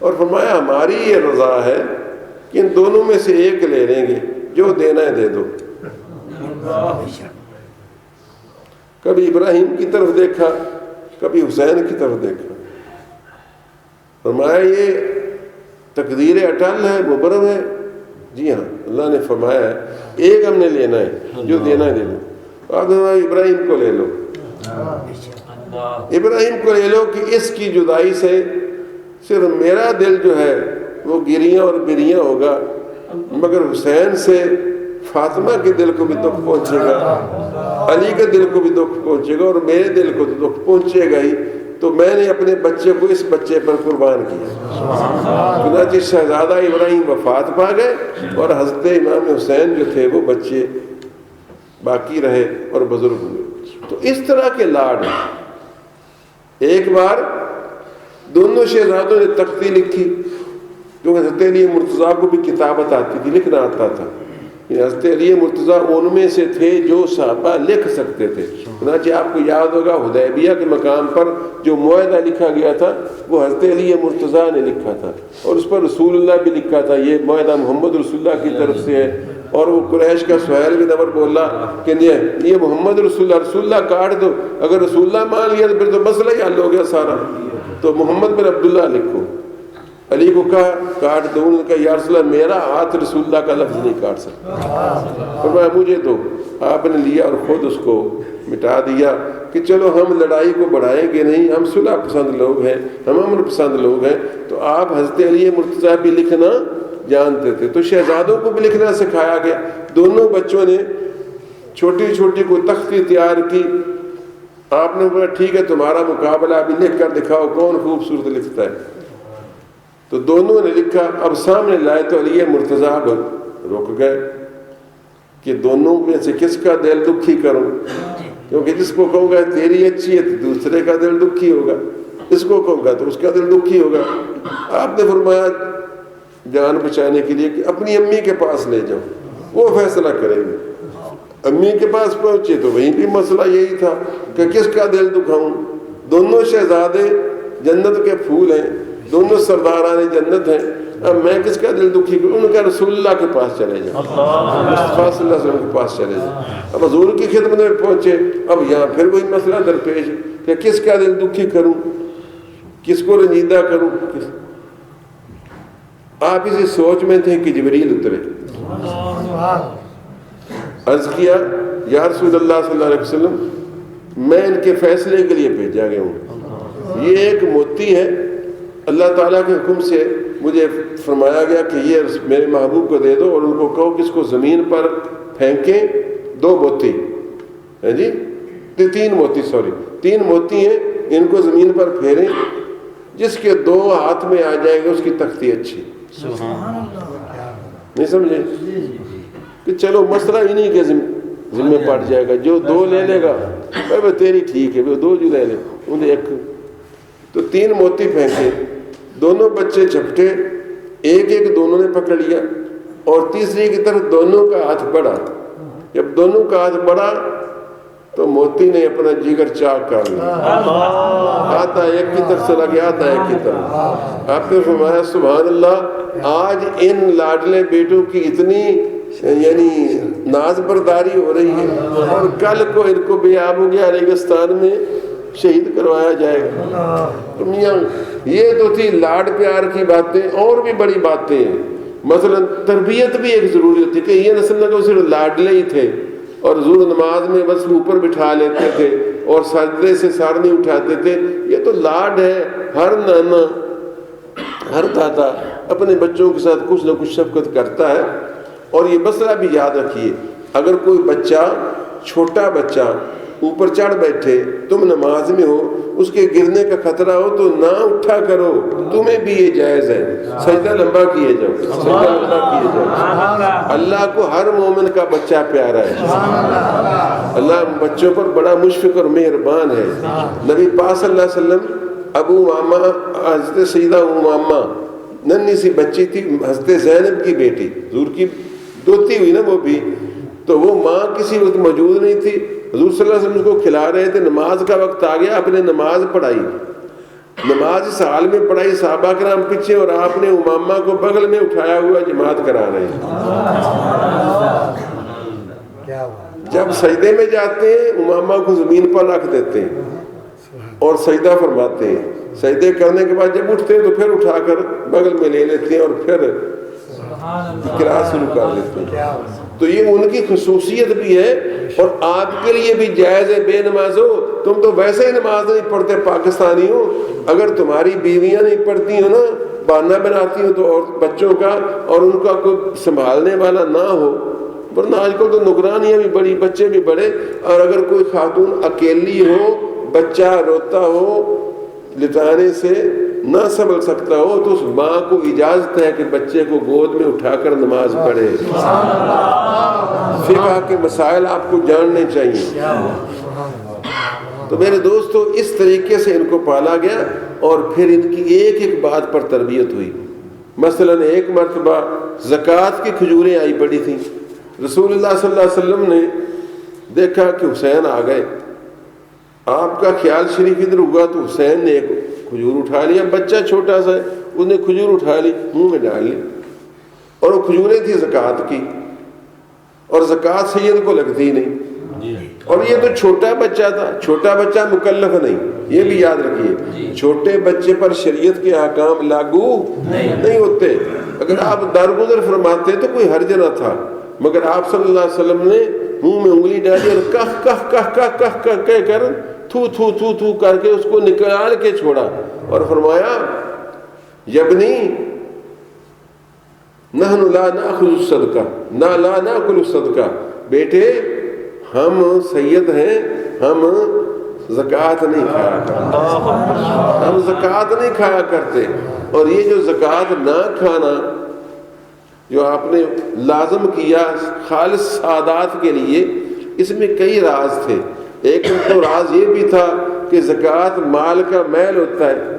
اور فرمایا ہماری یہ رضا ہے کہ ان دونوں میں سے ایک لے لیں گے، جو دینا ہے دے دو۔ کبھی ابراہیم کی طرف دیکھا، کبھی حسین کی طرف دیکھا، فرمایا یہ تقدیر اٹل ہے، مبرم ہے۔ جی ہاں، اللہ نے فرمایا ہے ایک ہم نے لینا ہے، جو دینا ہے دے دو۔ آپ ابراہیم کو لے لو، ابراہیم کو لے لو کہ اس کی جدائی سے صرف میرا دل جو ہے وہ گریاں اور بریاں ہوگا، مگر حسین سے فاطمہ کے دل کو بھی دکھ پہنچے گا، علی کے دل کو بھی دکھ پہنچے گا، اور میرے دل کو تو دکھ پہنچے گا ہی۔ تو میں نے اپنے بچے کو اس بچے پر قربان کیا۔ چنانچہ شہزادہ ابراہیم وفات پا گئے اور حضرت امام حسین جو تھے وہ بچے باقی رہے اور بزرگ ہوئے۔ تو اس طرح کے لاڈ۔ ایک بار دونوں شہزادوں نے تختی لکھی، کیونکہ حضرت علی مرتضیٰ کو بھی کتابت آتی تھی، لکھنا آتا تھا۔ حضرت علی مرتضیٰ ان میں سے تھے جو صحابہ لکھ سکتے تھے۔ چنانچہ آپ کو یاد ہوگا حدیبیہ کے مقام پر جو معاہدہ لکھا گیا تھا وہ حضرت علی مرتضیٰ نے لکھا تھا، اور اس پر رسول اللہ بھی لکھا تھا، یہ معاہدہ محمد رسول اللہ کی طرف سے ہے۔ اور وہ قریش کا سہیل بن عمر بولا کہ یہ محمد رسول اللہ کاٹ دو، اگر رسول اللہ مان لیا تو پھر تو مسئلہ ہی حل ہو گیا سارا، تو محمد بن عبداللہ لکھو۔ علی کو کہا کاٹ دو، انہوں نے کہا یا رسول اللہ میرا ہاتھ رسول اللہ کا لفظ نہیں کاٹ سکتا، فرمایا مجھے دو۔ آپ نے لیا اور خود اس کو مٹا دیا کہ چلو ہم لڑائی کو بڑھائیں گے نہیں، ہم صلح پسند لوگ ہیں، ہم امن پسند لوگ ہیں۔ تو آپ حضرت علی مرتضیٰ بھی لکھنا جانتے تھے، تو شہزادوں کو بھی لکھنا سکھایا گیا۔ دونوں بچوں نے چھوٹی چھوٹی کوئی تختی تیار کی۔ آپ نے بولا ٹھیک ہے تمہارا مقابلہ ابھی لکھ کر دکھاؤ کون خوبصورت لکھتا ہے۔ تو دونوں نے لکھا، اب سامنے لائے تو علی مرتضیٰ رک گئے کہ دونوں میں سے کس کا دل دکھی کروں، کیونکہ جس کو کہوں گا تیری اچھی ہے تو دوسرے کا دل دکھی ہوگا، اس کو کہوں گا تو اس کا دل دکھی ہوگا۔ آپ نے فرمایا جان بچانے کے لیے کہ اپنی امی کے پاس لے جاؤ، وہ فیصلہ کریں گے۔ امی کے پاس پہنچے تو وہیں بھی مسئلہ یہی تھا کہ کس کا دل دکھاؤں۔ دونوں شہزادے جنت کے پھول ہیں، دونوں سرداران جنت ہیں، اب میں کس کا دل دکھی کروں؟ انہوں نے کہا رسول اللہ کے پاس چلے جاؤ، مصطفیٰ صلی اللہ علیہ وسلم کے پاس چلے جاؤ۔ اب حضور کی خدمت میں پہنچے، اب یہاں پھر وہی مسئلہ درپیش ہے کہ کس کا دل دکھی کروں، کس کو رنجیدہ کروں۔ آپ اسی سوچ میں تھے کہ جبریل اترے، عرض کیا یا رسول اللہ صلی اللہ علیہ وسلم میں ان کے فیصلے کے لیے بھیجا گیا ہوں، یہ ایک موتی ہے، اللہ تعالیٰ کے حکم سے مجھے فرمایا گیا کہ یہ میرے محبوب کو دے دو اور ان کو کہو کہ اس کو زمین پر پھینکیں، 2 موتی ہیں جی، 3 موتی ہیں، ان کو زمین پر پھیریں، جس کے 2 ہاتھ میں آ جائیں گے اس کی تختی اچھی۔ نہیں سمجھے کہ چلو مسئلہ ہی نہیں کہ ذمہ پڑ جائے گا، جو 2 لے لے گا بھائی تیری ٹھیک ہے، وہ 2 جو لے لے انہیں ایک۔ تو 3 موتی پھینکے، دونوں بچے جھپٹے، ایک دونوں نے پکڑ لیا، اور تیسری کی طرف دونوں کا ہاتھ بڑھا۔ جب دونوں کا ہاتھ بڑھا تو موتی نے اپنا جگر چاک کر لیا، آتا ایک کی طرف چلا گیا، آتا ایک کی طرف۔ آپ نے فرمایا سبحان اللہ، آج ان لاڈلے بیٹوں کی اتنی یعنی ناز برداری ہو رہی ہے، اور کل کو ان کو بے آب ہو گیا ریگستان میں شہید کروایا جائے گا۔ تو میاں یہ تو تھی لاڈ پیار کی باتیں، اور بھی بڑی باتیں ہیں، مثلا تربیت بھی ایک ضروری ہوتی ہے کہ یہ نسل نہ صرف لاڈلے ہی تھے اور حضور نماز میں بس اوپر بٹھا لیتے تھے اور سجدے سے سر نہیں اٹھاتے تھے، یہ تو لاڈ ہے۔ ہر نانا ہر دادا اپنے بچوں کے ساتھ کچھ نہ کچھ شفقت کرتا ہے۔ اور یہ مسئلہ بھی یاد رکھیے، اگر کوئی بچہ چھوٹا بچہ اوپر چڑھ بیٹھے، تم نماز میں ہو، اس کے گرنے کا خطرہ ہو تو نہ اٹھا کرو، تمہیں بھی یہ جائز ہے، سجدہ لمبا کیے جاؤ، سجدہ لمبا کیے جاؤ۔ اللہ کو ہر مومن کا بچہ پیارا ہے، اللہ بچوں پر بڑا مشفق اور مہربان ہے۔ نبی پاک صلی اللہ علیہ وسلم ابو ماما حضرت سیدہ امامہ ننھی سی بچی تھی، حضرت زینب کی بیٹی، حضور کی دوتی ہوئی نا وہ بھی، تو وہ ماں کسی وقت موجود نہیں تھی، حضور صلی اللہ علیہ وسلم کو کھلا رہے تھے، نماز کا وقت آ گیا، اپنے نماز پڑھائی۔ نماز اس حال میں پڑھائی، صحابہ کرام پیچھے اور آپ نے امامہ کو بغل میں اٹھایا ہوا جماعت کرا رہے ہیں۔ جب سجدے میں جاتے ہیں امامہ کو زمین پر رکھ دیتے ہیں اور سجدہ فرماتے ہیں، سجدے کرنے کے بعد جب اٹھتے ہیں تو پھر اٹھا کر بغل میں لے لیتے ہیں اور پھر قراءت شروع کر لیتے ہیں۔ تو یہ ان کی خصوصیت بھی ہے اور آپ کے لیے بھی جائز ہے۔ بے نماز ہو، تم تو ویسے ہی نماز نہیں پڑھتے پاکستانی ہو، اگر تمہاری بیویاں نہیں پڑھتی ہو نا، بہانہ بناتی ہو تو اور بچوں کا اور ان کا کوئی سنبھالنے والا نہ ہو، ورنہ آج کل تو نگرانیاں بھی بڑی، بچے بھی بڑے، اور اگر کوئی خاتون اکیلی ہو، بچہ روتا ہو، لٹانے سے نہ سنبھل سکتا ہو، تو اس ماں کو اجازت ہے کہ بچے کو گود میں اٹھا کر نماز پڑھے۔ فقہ کے مسائل آپ کو جاننے چاہیے۔ تو میرے دوستو، اس طریقے سے ان کو پالا گیا اور پھر ان کی ایک ایک بات پر تربیت ہوئی۔ مثلا ایک مرتبہ زکوٰۃ کی کھجوریں آئی پڑی تھیں، رسول اللہ صلی اللہ علیہ وسلم نے دیکھا کہ حسین آ گئے، آپ کا خیال شریف ادھر ہوا تو حسین نے ایک کھجور اٹھا لیا، بچہ چھوٹا سا ہے، اس نے کھجور اٹھا لی، منہ میں ڈال لی، اور وہ کھجوریں تھی زکوٰۃ کی، اور زکوٰۃ سید کو لگتی ہی نہیں، اور یہ تو چھوٹا بچہ تھا، چھوٹا بچہ مکلف نہیں، یہ بھی یاد رکھیے، چھوٹے بچے پر شریعت کے احکام لاگو نہیں ہوتے۔ اگر آپ درگزر فرماتے تو کوئی حرج نہ تھا، مگر آپ صلی اللہ علیہ وسلم نے منہ میں انگلی ڈالی اور کہہ کہہ کہہ کہہ کہہ کہہ کہہ کر تھو تھو تھو تھو کر کے اس کو نکال کے چھوڑا اور فرمایا، یبنی نحن لا ناخذ الصدقہ لا ناکل الصدقہ، بیٹے ہم سید ہیں، ہم زکوٰۃ نہیں کھایا کرتے، ہم زکوٰۃ نہیں کھایا کرتے۔ اور یہ جو زکوٰۃ نہ کھانا جو آپ نے لازم کیا خالص سعادات کے لیے، اس میں کئی راز تھے۔ ایک تو راز یہ بھی تھا کہ زکوٰۃ مال کا میل ہوتا ہے،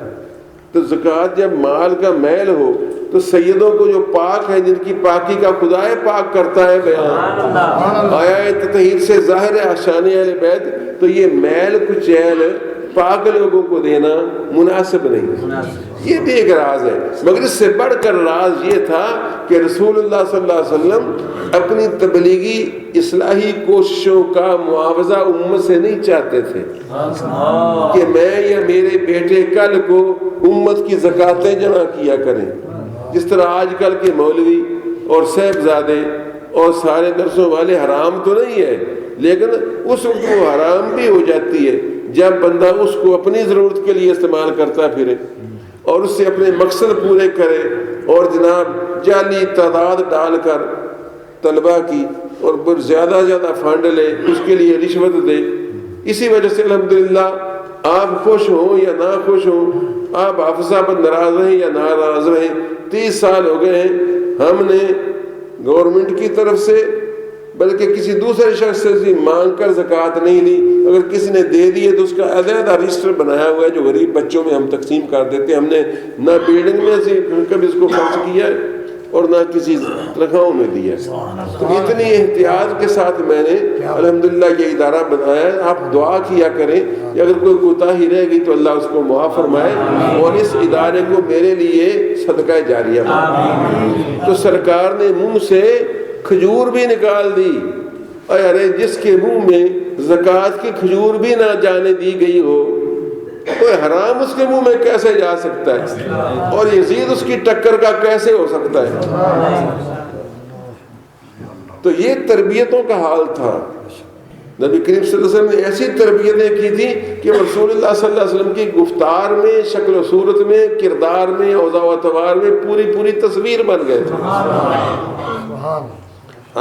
تو زکوٰۃ جب مال کا میل ہو تو سیدوں کو جو پاک ہے، جن کی پاکی کا خدا پاک کرتا ہے بیان، آیا تطہیر سے ظاہر ہے شان اہل بیت، تو یہ میل کچیل پاک لوگوں کو دینا مناسب نہیں۔ یہ بھی ایک راز ہے، مگر اس سے بڑھ کر راز یہ تھا کہ رسول اللہ صلی اللہ علیہ وسلم اپنی تبلیغی اصلاحی کوششوں کا معاوضہ امت سے نہیں چاہتے تھے کہ میں یا میرے بیٹے کل کو امت کی زکاتیں جمع کیا کریں، جس طرح آج کل کے مولوی اور صاحبزادے اور سارے درسوں والے حرام تو نہیں ہے، لیکن اس وقت وہ حرام بھی ہو جاتی ہے جب بندہ اس کو اپنی ضرورت کے لیے استعمال کرتا پھرے اور اس سے اپنے مقصد پورے کرے، اور جناب جعلی تعداد ڈال کر طلبہ کی اور زیادہ فنڈ لے، اس کے لیے رشوت دے۔ اسی وجہ سے الحمدللہ آپ خوش ہوں یا نہ خوش ہوں، آپ حافظہ پر ناراض رہیں یا ناراض رہیں، 30 سال ہو گئے ہیں ہم نے گورنمنٹ کی طرف سے بلکہ کسی دوسرے شخص سے مانگ کر زکوٰۃ نہیں لی۔ اگر کسی نے دے دیے تو اس کا علیحدہ رجسٹر بنایا ہوا ہے جو غریب بچوں میں ہم تقسیم کر دیتے ہیں۔ ہم نے نہ بلڈنگ میں سے کبھی اس کو خرچ کیا ہے اور نہ کسی تنخواہوں میں دیا ہے۔ تو اتنی احتیاط کے ساتھ میں نے الحمدللہ یہ ادارہ بنایا ہے۔ آپ دعا کیا کریں کہ اگر کوئی کوتاہی رہے گی تو اللہ اس کو معاف فرمائے اور اس ادارے کو میرے لیے صدقہ جاریہ بنائے۔ تو سرکار نے منہ سے کھجور بھی نکال دی، ارے جس کے منہ میں زکوٰۃ کی کھجور بھی نہ جانے دی گئی ہو، کوئی حرام اس کے منہ میں کیسے جا سکتا ہے، اور یزید اس کی ٹکر کا کیسے ہو سکتا ہے؟ تو یہ تربیتوں کا حال تھا۔ نبی کریم صلی اللہ علیہ وسلم نے ایسی تربیتیں کی تھی کہ رسول اللہ صلی اللہ علیہ وسلم کی گفتار میں، شکل و صورت میں، کردار میں، اوضاع و اطوار میں پوری تصویر بن گئے تھے۔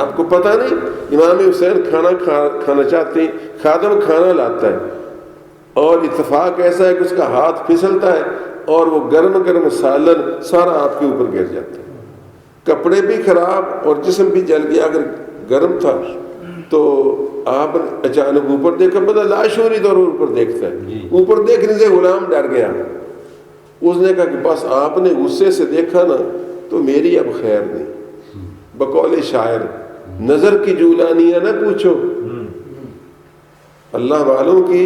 آپ کو پتہ نہیں، امام حسین کھانا چاہتے ہیں، خادم کھانا لاتا ہے اور اتفاق ایسا ہے کہ اس کا ہاتھ پھسلتا ہے اور وہ گرم سالن سارا آپ کے اوپر گر جاتا ہے، کپڑے بھی خراب اور جسم بھی جل گیا۔ اگر گرم تھا تو آپ اچانک اوپر دیکھا، پتہ لاشعوری طور پر اوپر دیکھتا ہے، اوپر دیکھنے سے غلام ڈر گیا، اس نے کہا کہ بس آپ نے غصے سے دیکھا نا تو میری اب خیر نہیں۔ بقول شاعر، نظر کی جولانیاں نہ پوچھو، اللہ والوں کی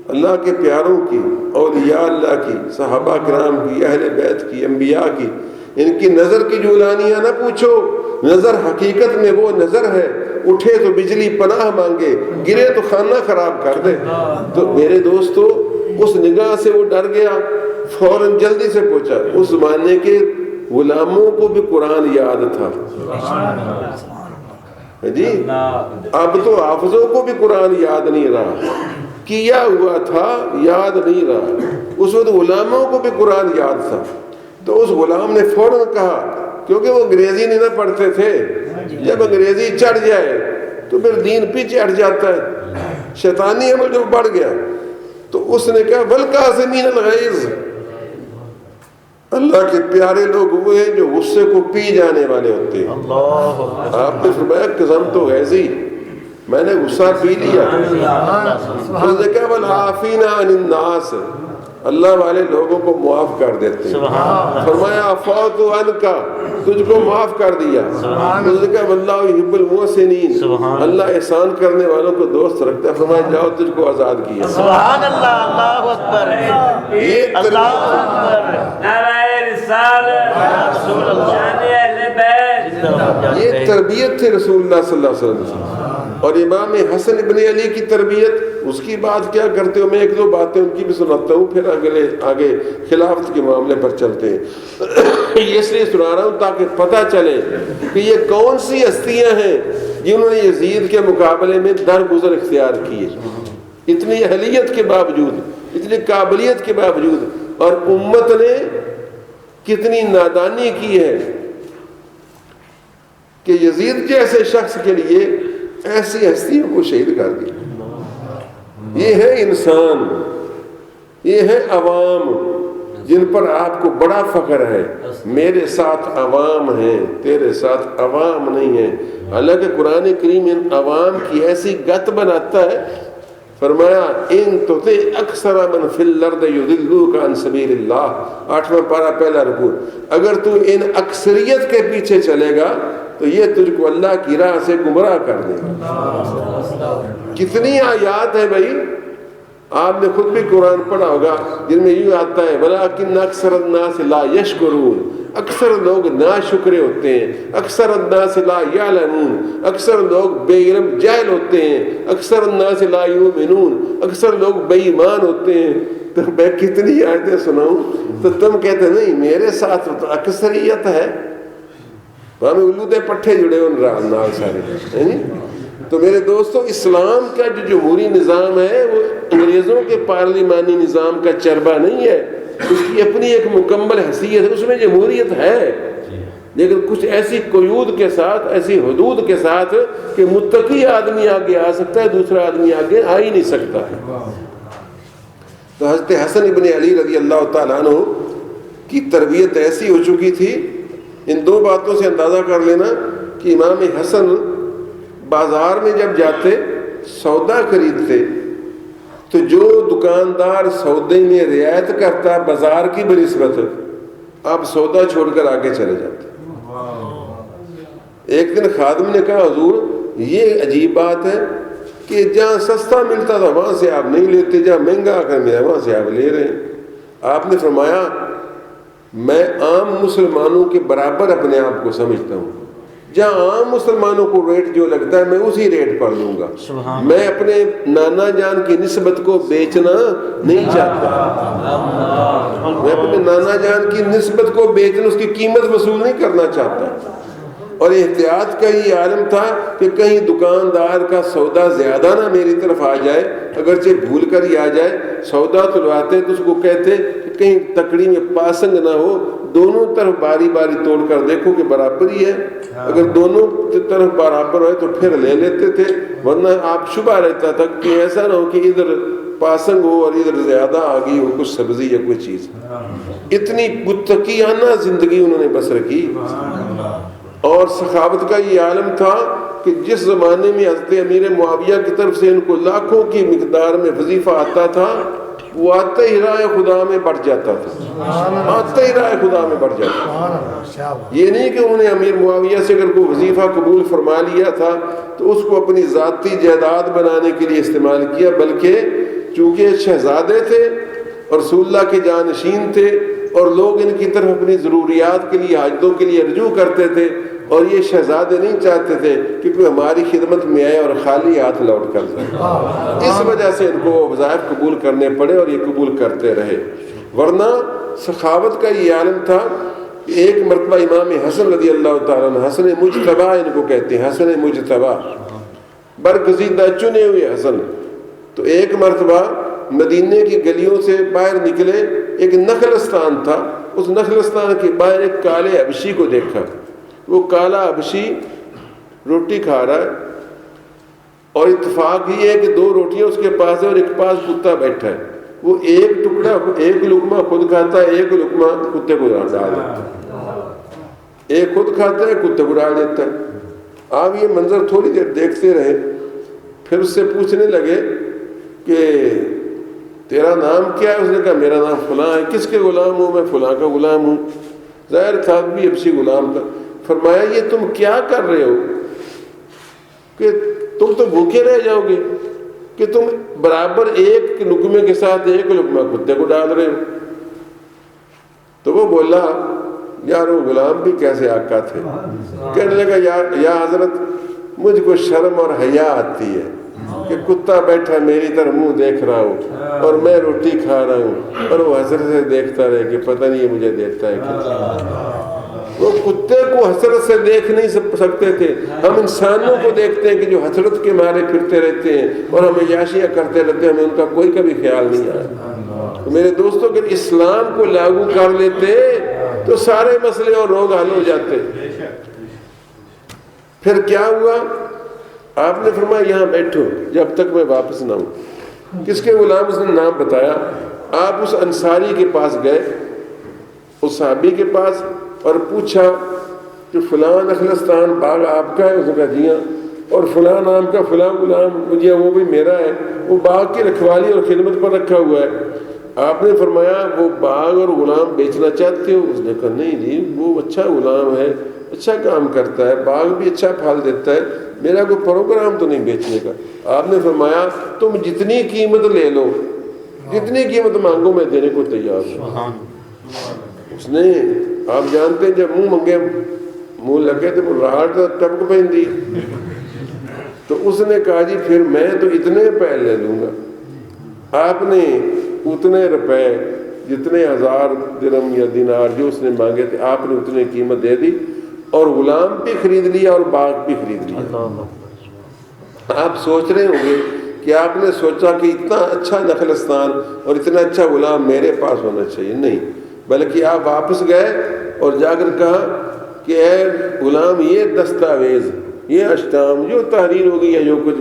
اللہ کے پیاروں کی، اولیاء اللہ کی، صحابہ کرام کی، اہل بیت کی، انبیاء کی، ان کی نظر کی جولانیاں نہ پوچھو، نظر حقیقت میں وہ نظر ہے، اٹھے تو بجلی پناہ مانگے، گرے تو خانہ خراب کر دے۔ تو میرے دوستو اس نگاہ سے وہ ڈر گیا، فوراً جلدی سے پوچھا۔ اس زمانے کے غلاموں کو بھی قرآن یاد تھا جی، اب تو حافظوں کو بھی قرآن یاد نہیں رہا، کیا ہوا تھا یاد نہیں رہا، اس وقت غلاموں کو بھی قرآن یاد تھا۔ تو اس غلام نے فوراً کہا، کیونکہ وہ انگریزی نہیں نہ پڑھتے تھے، جب انگریزی چڑھ جائے تو پھر دین پیچھے ہٹ جاتا ہے، شیطانی عمل جو بڑھ گیا، تو اس نے کہا والکاظمین الغیظ، اللہ کے پیارے لوگ وہ ہیں جو غصے کو پی جانے والے ہوتے ہیں۔ آپ نے فرمایا قسم تو غیظی، میں نے غصہ پی لیا۔ اس نے کہا والعافین عن الناس، اللہ والے لوگوں کو معاف کر دیتے ہیں۔ فرمایا عفوت عنک، تجھ کو معاف کر دیا۔ اس نے کہا واللہ یحب المحسنین، اللہ احسان کرنے والوں کو دوست رکھتا ہے۔ فرمایا جاؤ تجھ کو آزاد کیا۔ سبحان اللہ، اللہ اکبر، اللہ اکبر، نعرہ رسالت، رسول اللہ، اہل بیت۔ یہ تربیت تھی رسول اللہ صلی اللہ علیہ وسلم کی۔ اور امام حسن ابن علی کی تربیت، اس کی بات کیا کرتے ہو، میں ایک دو باتیں ان کی بھی سناتا ہوں، پھر آگے خلافت کے معاملے پر چلتے ہیں۔ یہ اس لیے سنا رہا ہوں تاکہ پتہ چلے کہ یہ کون سی ہستیاں ہیں جنہوں نے یزید کے مقابلے میں درگزر اختیار کیے، اتنی اہلیت کے باوجود، اتنی قابلیت کے باوجود، اور امت نے کتنی نادانی کی ہے کہ یزید جیسے شخص کے لیے ایسی ہستیوں کو شہید کر دیا۔ یہ ہے انسان، یہ ہے عوام جن پر آپ کو بڑا فخر ہے۔ میرے ساتھ عوام ہیں، تیرے ساتھ عوام نہیں ہیں۔ حالانکہ قرآن کریم ان عوام کی ایسی گت بناتا ہے، فرمایا ان تطع اکثر من فی الارض یضلوک عن سبیل اللہ، 8واں پارہ پہلا رکوع، اگر تو ان اکثریت کے پیچھے چلے گا تو یہ تجھ کو اللہ کی راہ سے گمراہ کر دے گا۔ کتنی آیات ہیں بھائی، آپ نے خود بھی قرآن پڑھا ہوگا جن میں یوں آتا ہے وَلَٰكِنَّ أَكْثَرَ النَّاسِ لَا يَشْكُرُونَ، اکثر لوگ ناشکرے ہوتے ہیں، اکثر الناس لا یعلمون، اکثر لوگ بے علم جاہل ہوتے ہیں، اکثر الناس لا یؤمنون، اکثر لوگ بے ایمان ہوتے ہیں۔ تو میں کتنی آیتیں سناؤں، تو تم کہتے نہیں میرے ساتھ تو اکثریت ہے، ہمیں الودے پٹھے جڑے ان نال سارے۔ تو میرے دوستو، اسلام کا جو جمہوری نظام ہے وہ انگریزوں کے پارلیمانی نظام کا چربہ نہیں ہے، اس کی اپنی ایک مکمل حیثیت ہے، اس میں جمہوریت ہے، لیکن کچھ ایسی قیود کے ساتھ، ایسی حدود کے ساتھ کہ متقی آدمی آگے آ سکتا ہے، دوسرا آدمی آگے آ ہی نہیں سکتا۔ تو حضرت حسن ابن علی رضی اللہ تعالیٰ عنہ کی تربیت ایسی ہو چکی تھی، ان دو باتوں سے اندازہ کر لینا کہ امام حسن بازار میں جب جاتے سودا خریدتے تو جو دکاندار سودے میں رعایت کرتا بازار کی بنسبت، آپ سودا چھوڑ کر آگے چلے جاتے۔ ایک دن خادم نے کہا حضور یہ عجیب بات ہے کہ جہاں سستا ملتا تھا وہاں سے آپ نہیں لیتے، جہاں مہنگا کر ملا وہاں سے آپ لے رہے ہیں۔ آپ نے فرمایا میں عام مسلمانوں کے برابر اپنے آپ کو سمجھتا ہوں، جہاں عام مسلمانوں کو ریٹ جو لگتا ہے میں اسی ریٹ پر لوں گا، میں اپنے نانا جان کی نسبت کو بیچنا نہیں چاہتا، میں اپنے نانا جان کی نسبت کو بیچنا، اس کی قیمت وصول نہیں کرنا چاہتا۔ اور احتیاط کا یہ عالم تھا کہ کہیں دکاندار کا سودا زیادہ نہ میری طرف آ جائے، اگرچہ بھول کر ہی آ جائے، سودا تلواتے تو اس کو کہتے کہ کہیں تکڑی میں پاسنگ نہ ہو، دونوں طرف باری باری توڑ کر دیکھو کہ برابر ہی ہے، اگر دونوں طرف برابر ہوئے تو پھر لے لیتے تھے، ورنہ آپ شبہ رہتا تھا کہ ایسا نہ ہو کہ ادھر پاسنگ ہو اور ادھر زیادہ آ گئی ہو کچھ سبزی یا کوئی چیز۔ اتنی متقیانہ زندگی انہوں نے بسر کی، اور سخاوت کا یہ عالم تھا کہ جس زمانے میں حضرت امیر معاویہ کی طرف سے ان کو لاکھوں کی مقدار میں وظیفہ آتا تھا، وہ آتے ہی راہ خدا میں بڑھ جاتا تھا، آتے ہی راہ خدا میں بڑھ جاتا تھا۔ یہ نہیں کہ انہوں نے امیر معاویہ سے اگر کوئی وظیفہ قبول فرما لیا تھا تو اس کو اپنی ذاتی جائیداد بنانے کے لیے استعمال کیا، بلکہ چونکہ شہزادے تھے اور رسول اللہ کے جانشین تھے اور لوگ ان کی طرف اپنی ضروریات کے لیے حاجتوں کے لیے رجوع کرتے تھے اور یہ شہزادے نہیں چاہتے تھے کہ کوئی ہماری خدمت میں آئے اور خالی ہاتھ لوٹ کر جائے. اس وجہ سے ان کو وظائف قبول کرنے پڑے اور یہ قبول کرتے رہے. ورنہ سخاوت کا یہ عالم تھا. ایک مرتبہ امام حسن رضی اللہ تعالیٰ عنہ، حسن مجتبی ان کو کہتے ہیں، حسن مجتبی، برگزیدہ چنے ہوئے حسن، تو ایک مرتبہ مدینے کی گلیوں سے باہر نکلے، ایک نخلستان تھا، اس نخلستان کے باہر ایک کالے حبشی کو دیکھا. وہ کالا حبشی روٹی کھا رہا ہے اور اتفاق یہ ہے کہ 2 روٹیاں اس کے پاس ہے اور ایک پاس کتا بیٹھا ہے. وہ ایک ٹکڑا، ایک لقمہ خود کھاتا ہے، ایک لقمہ کتے کو ڈال دیتا ہے. ایک خود کھاتا ہے، کتے کو ڈال دیتا ہے. آپ یہ منظر تھوڑی دیر دیکھتے رہے، پھر اس سے پوچھنے لگے کہ تیرا نام کیا ہے؟ اس نے کہا میرا نام فلاں ہے. کس کے غلام ہوں؟ میں فلاں کا غلام ہوں. ظاہر تھا بھی حبشی غلام تھا. فرمایا یہ تم کیا کر رہے ہو کہ تم تو بھوکے رہ جاؤ گے کہ تم برابر ایک لقمے کے ساتھ ایک لقمہ کتے کو ڈال رہے ہو. تو وہ بولا یار وہ غلام بھی کیسے آقا تھے. کہنے لگا یا حضرت مجھ کو شرم اور حیا آتی ہے کہ کتا بیٹھا میری طرف منہ دیکھ رہا ہوں اور میں روٹی کھا رہا ہوں اور وہ حسرت سے دیکھتا رہے کہ پتہ نہیں یہ مجھے دیکھتا ہے کہ وہ کتے کو حسرت سے دیکھ نہیں سکتے تھے. ہم انسانوں کو دیکھتے ہیں کہ جو حسرت کے مارے پھرتے رہتے ہیں اور ہم عیاشیاں کرتے رہتے ہیں، ہمیں ان کا کوئی کبھی خیال نہیں آیا. تو میرے دوستوں اگر اسلام کو لاگو کر لیتے تو سارے مسئلے اور روگ حل ہو جاتے. پھر کیا ہوا؟ آپ نے فرمایا یہاں بیٹھو جب تک میں واپس نہ ہوں. کس کے غلام؟ اس نے نام بتایا. آپ اس انصاری کے پاس گئے، اس صحابی کے پاس، اور پوچھا کہ فلاں نخلستان باغ آپ کا ہے؟ اس نے کہا جی ہاں. اور فلاں نام کا فلاں غلام مجھے وہ بھی میرا ہے، وہ باغ کی رکھوالی اور خدمت پر رکھا ہوا ہے. آپ نے فرمایا وہ باغ اور غلام بیچنا چاہتے ہو؟ اس نے کہا نہیں جی وہ اچھا غلام ہے، اچھا کام کرتا ہے، باغ بھی اچھا پھل دیتا ہے، میرا کوئی پروگرام تو نہیں بیچنے کا. آپ نے فرمایا تم جتنی قیمت لے لو، جتنی قیمت مانگو میں دینے کو تیار ہوں. اس نے، آپ جانتے ہیں جب منہ منگے منہ لگے تو راہٹ ٹپک پہنتی. تو اس نے کہا جی پھر میں تو اتنے روپے لے لوں گا. آپ نے اتنے روپے جتنے 1000 درہم یا دینار جو اس نے مانگے تھے آپ نے اتنے قیمت دے دی اور غلام بھی خرید لیا اور باغ بھی خرید لیا. آپ سوچ رہے ہوں گے کہ آپ نے سوچا کہ اتنا اچھا نخلستان اور اتنا اچھا غلام میرے پاس ہونا چاہیے. نہیں، بلکہ آپ واپس گئے اور جا کر کہا کہ اے غلام یہ دستاویز، یہ اشتام جو تحریر ہوگی یا جو کچھ،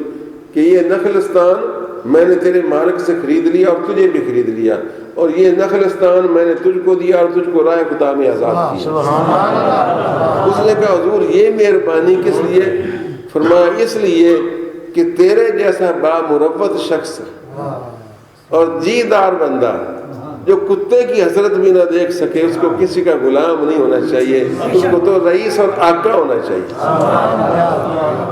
کہ یہ نخلستان میں نے تیرے مالک سے خرید لیا اور تجھے بھی خرید لیا، اور یہ نخلستان میں نے تجھ کو دیا اور تجھ کو راہ خدا میں آزاد کیا. اس نے کہا حضور یہ مہربانی کس لیے؟ فرمایا اس لیے کہ تیرے جیسا بامروت شخص اور جی دار بندہ جو کتے کی حسرت بھی نہ دیکھ سکے اس کو کسی کا غلام نہیں ہونا چاہیے، اس کو تو رئیس اور آقا ہونا چاہیے.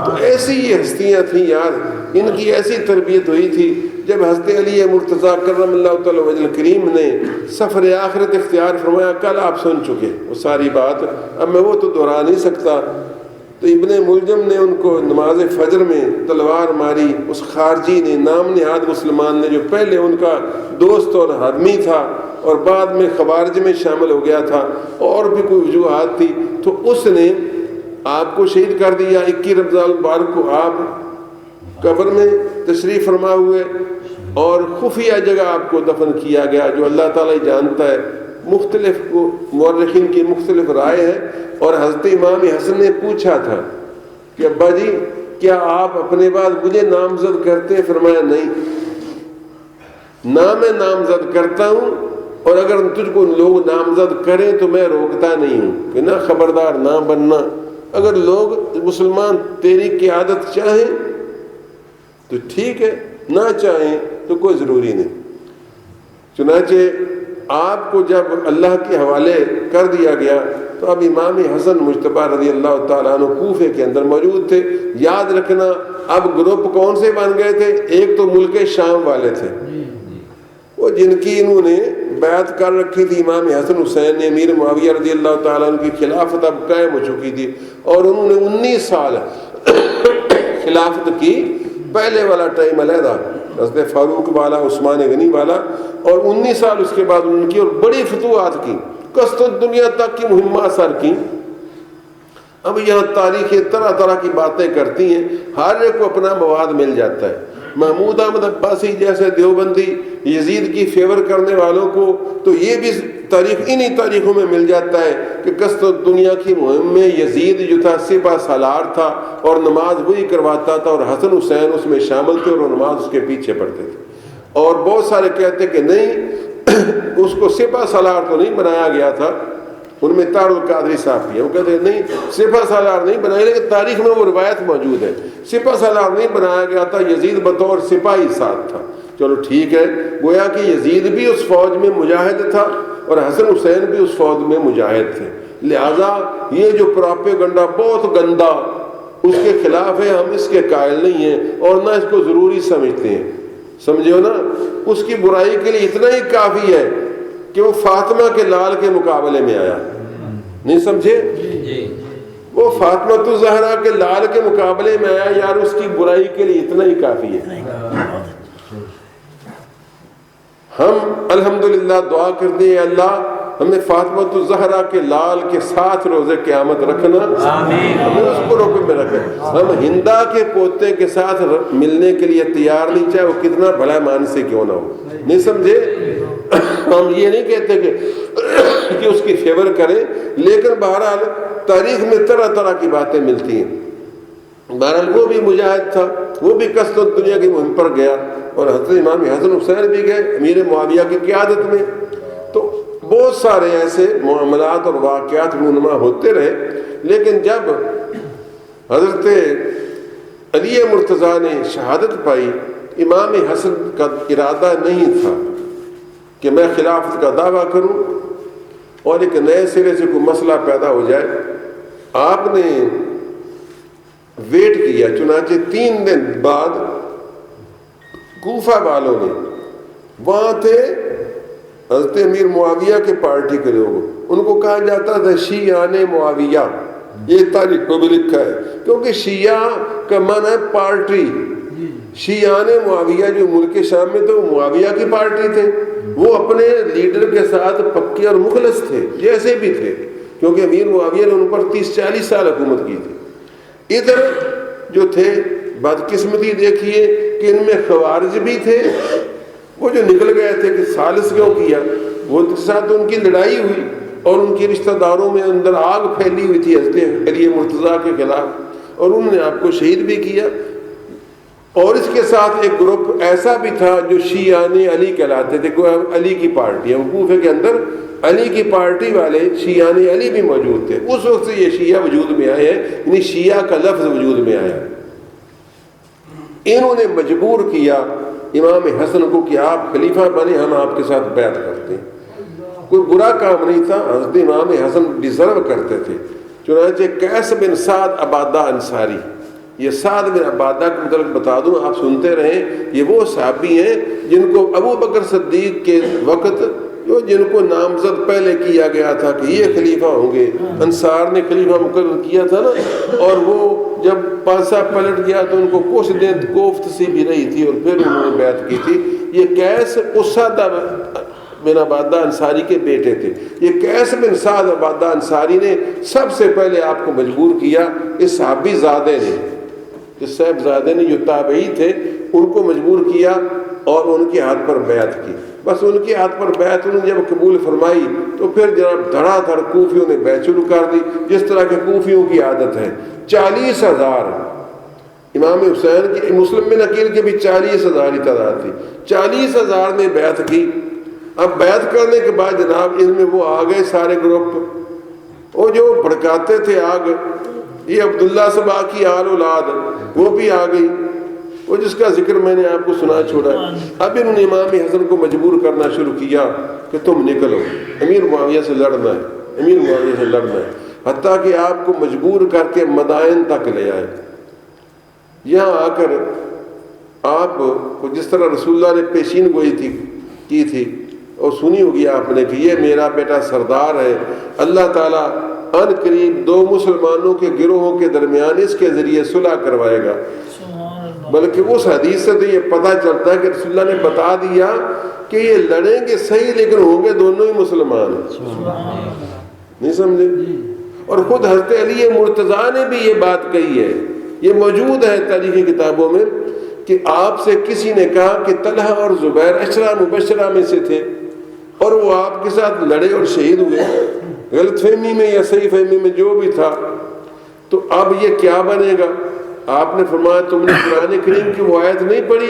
تو ایسی یہ ہستیاں تھیں یار، ان کی ایسی تربیت ہوئی تھی. جب حضرت علی مرتضیٰ کرم اللہ تعالی وجہ الکریم نے سفر آخرت اختیار فرمایا، کل آپ سن چکے وہ ساری بات، اب میں وہ تو دہرا نہیں سکتا. تو ابن ملجم نے ان کو نماز فجر میں تلوار ماری، اس خارجی نے، نام نہاد مسلمان نے، جو پہلے ان کا دوست اور حرمی تھا اور بعد میں خوارج میں شامل ہو گیا تھا، اور بھی کوئی وجوہات تھی، تو اس نے آپ کو شہید کر دیا. 21 رمضان المبارک کو آپ قبر میں تشریف فرما ہوئے اور خفیہ جگہ آپ کو دفن کیا گیا، جو اللہ تعالیٰ جانتا ہے. مختلف مورخین کی مختلف رائے ہے. اور حضرت امام حسن نے پوچھا تھا کہ ابا جی کیا آپ اپنے بعد مجھے نامزد کرتے ہیں؟ فرمایا نہیں، نہ میں نامزد کرتا ہوں اور اگر تجھ کو لوگ نامزد کریں تو میں روکتا نہیں ہوں کہ نہ خبردار نہ بننا. اگر لوگ مسلمان تیری قیادت چاہیں تو ٹھیک ہے، نہ چاہیں تو کوئی ضروری نہیں. چنانچہ آپ کو جب اللہ کے حوالے کر دیا گیا تو اب امام حسن مجتبی رضی اللہ تعالیٰ عنہ کوفے کے اندر موجود تھے. یاد رکھنا اب گروپ کون سے بن گئے تھے؟ ایک تو ملک شام والے تھے جن کی انہوں نے بیعت کر رکھی تھی امام حسن حسین نے، امیر معاویہ رضی اللہ تعالیٰ عنہ کی خلافت اب قائم ہو چکی تھی، اور انہوں نے 19 سال خلافت کی، پہلے والا ٹائم علیحدہ حضرت فاروق والا، عثمان غنی والا، اور 19 سال اس کے بعد انہوں نے کی، اور بڑی فتوحات کی، قصد دنیا تک کی مہمات سر کی۔ اب یہاں تاریخیں طرح طرح کی باتیں کرتی ہیں، ہر ایک کو اپنا مواد مل جاتا ہے۔ محمود احمد عباسی جیسے دیوبندی یزید کی فیور کرنے والوں کو تو یہ بھی تاریخ انہی تاریخوں میں مل جاتا ہے کہ قصد دنیا کی مہم میں یزید جو تھا سپہ سالار تھا، اور نماز وہی کرواتا تھا، اور حسن حسین اس میں شامل تھے اور نماز اس کے پیچھے پڑھتے تھے۔ اور بہت سارے کہتے کہ نہیں، اس کو سپہ سالار تو نہیں بنایا گیا تھا، ان میں طاہر القادری صاحب بھی ہے، وہ کہتے ہیں نہیں سپہ سالار نہیں بنایا، لیکن تاریخ میں وہ روایت موجود ہے، سپہ سالار نہیں بنایا گیا تھا، یزید بطور سپاہی ساتھ تھا۔ چلو ٹھیک ہے، گویا کہ یزید بھی اس فوج میں مجاہد تھا اور حسن حسین بھی اس فوج میں مجاہد تھے، لہذا یہ جو پراپیگنڈا بہت گندا اس کے خلاف ہے، ہم اس کے قائل نہیں ہیں اور نہ اس کو ضروری سمجھتے ہیں، سمجھے ہو نا۔ اس کی برائی کے لیے اتنا ہی کافی ہے کہ وہ فاطمہ کے لال کے مقابلے میں آیا، نہیں سمجھے؟ وہ فاطمہ الزہرا کے لال کے مقابلے میں آیا، یار اس کی برائی کے لیے اتنا ہی کافی ہے۔ ہم الحمدللہ دعا کرتے ہیں اللہ ہمیں فاطمہ الزہرا کے لال کے ساتھ روز قیامت رکھنا، ہمیں اس کو روکے میں رکھے۔ ہم ہندا کے پوتے کے ساتھ ملنے کے لیے تیار نہیں، چاہے وہ کتنا بھلا مان سے کیوں نہ ہو، نہیں سمجھے؟ ہم یہ نہیں کہتے کہ اس کی فیور کریں، لیکن بہرحال تاریخ میں طرح طرح کی باتیں ملتی ہیں۔ بہرحال وہ بھی مجاہد تھا، وہ بھی قصد دنیا کی مہم پر گیا، اور حضرت امام حسن حسین بھی گئے امیر معاویہ کی قیادت میں۔ تو بہت سارے ایسے معاملات اور واقعات رونما ہوتے رہے، لیکن جب حضرت علی مرتضیٰ نے شہادت پائی، امام حسن کا ارادہ نہیں تھا کہ میں خلافت کا دعویٰ کروں اور ایک نئے سرے سے کوئی مسئلہ پیدا ہو جائے۔ آپ نے ویٹ کیا، چنانچہ 3 دن بعد کوفہ والوں نے، وہاں تھے حضرت امیر معاویہ کے پارٹی کے لوگ، ان کو کہا جاتا تھا شیعان معاویہ، یہ تاریخ کو بھی لکھا ہے، کیونکہ شیعہ کا معنی ہے پارٹی۔ شیعان معاویہ جو ملک شام میں تھے وہ معاویہ کی پارٹی تھے، وہ اپنے لیڈر کے ساتھ پکے اور مخلص تھے جیسے بھی تھے، کیونکہ امیر معاویہ نے ان پر 30-40 سال حکومت کی تھی۔ ادھر جو تھے بدقسمتی دیکھیے کہ ان میں خوارج بھی تھے، وہ جو نکل گئے تھے کہ سالس کیوں کیا، وہ کے ساتھ ان کی لڑائی ہوئی اور ان کے رشتہ داروں میں اندر آگ پھیلی ہوئی تھی حضرت علی مرتضیٰ کے خلاف، اور انہوں نے آپ کو شہید بھی کیا۔ اور اس کے ساتھ ایک گروپ ایسا بھی تھا جو شیعان علی کہلاتے تھے، علی کی پارٹی ہے، کوفے کے اندر علی کی پارٹی والے شیعان علی بھی موجود تھے۔ اس وقت سے یہ شیعہ وجود میں آئے ہیں، یعنی شیعہ کا لفظ وجود میں آیا۔ انہوں نے مجبور کیا امام حسن کو کہ آپ خلیفہ بنے، ہم آپ کے ساتھ بیعت کرتے ہیں۔ کوئی برا کام نہیں تھا، حضرت امام حسن ڈیزرو کرتے تھے۔ چنانچہ قیس بن سعد عبادہ انصاری، یہ سعد بن عبادہ کے متعلق بتا دوں، آپ سنتے رہیں، یہ وہ صحابی ہیں جن کو ابو بکر صدیق کے وقت جن کو نامزد پہلے کیا گیا تھا کہ یہ خلیفہ ہوں گے، انصار نے خلیفہ مقرر کیا تھا نا، اور وہ جب پاسا پلٹ گیا تو ان کو کچھ دن کوفت سی بھی رہی تھی اور پھر انہوں نے بیعت کی تھی۔ یہ قیس اسد بن عبادہ انصاری کے بیٹے تھے۔ یہ قیس بن سعد عبادہ انصاری نے سب سے پہلے آپ کو مجبور کیا، اس صحابی زادے نے، اس صاحب زادے نے جو تابعی تھے ان کو مجبور کیا اور ان کے ہاتھ پر بیعت کی۔ بس ان کے ہاتھ پر بیعت انہوں نے جب قبول فرمائی تو پھر جناب دھڑا دھڑ کوفیوں نے بیعت شروع کر دی، جس طرح کے کوفیوں کی عادت ہے۔ 40,000 امام حسین کی، مسلم بن عقیل کے بھی 40,000 ہی تعداد تھی، 40,000 نے بیعت کی۔ اب بیعت کرنے کے بعد جناب ان میں وہ آ گئے سارے گروپ، وہ جو بھڑکاتے تھے آگ، یہ عبداللہ سبا کی آل اولاد وہ بھی آ گئی، وہ جس کا ذکر میں نے آپ کو سنا چھوڑا ہے۔ اب انہوں نے امام حسن کو مجبور کرنا شروع کیا کہ تم نکلو، امیر معاویہ سے لڑنا ہے، امیر معاویہ سے لڑنا ہے، حتیٰ کہ آپ کو مجبور کر کے مدائن تک لے آئے۔ یہاں آ کر آپ کو جس طرح رسول اللہ نے پیشین گوئی تھی کی تھی اور سنی ہوگی آپ نے کہ یہ میرا بیٹا سردار ہے، اللہ تعالیٰ ان قریب دو مسلمانوں کے گروہوں کے درمیان اس کے ذریعے صلح کروائے گا۔ بلکہ اس حدیث سے تو یہ پتہ چلتا ہے کہ رسول اللہ نے بتا دیا کہ یہ لڑیں گے صحیح لیکن ہوں گے دونوں ہی مسلمان، نہیں سمجھے؟ اور خود حضرت علی مرتضیٰ نے بھی یہ بات کہی ہے، یہ موجود ہے تاریخی کتابوں میں کہ آپ سے کسی نے کہا کہ طلحہ اور زبیر عشرہ مبشرہ میں سے تھے اور وہ آپ کے ساتھ لڑے اور شہید ہوئے، غلط فہمی میں یا صحیح فہمی میں جو بھی تھا، تو اب یہ کیا بنے گا؟ آپ نے فرمایا تم نے قرآن کریم کی وہ آیت نہیں پڑھی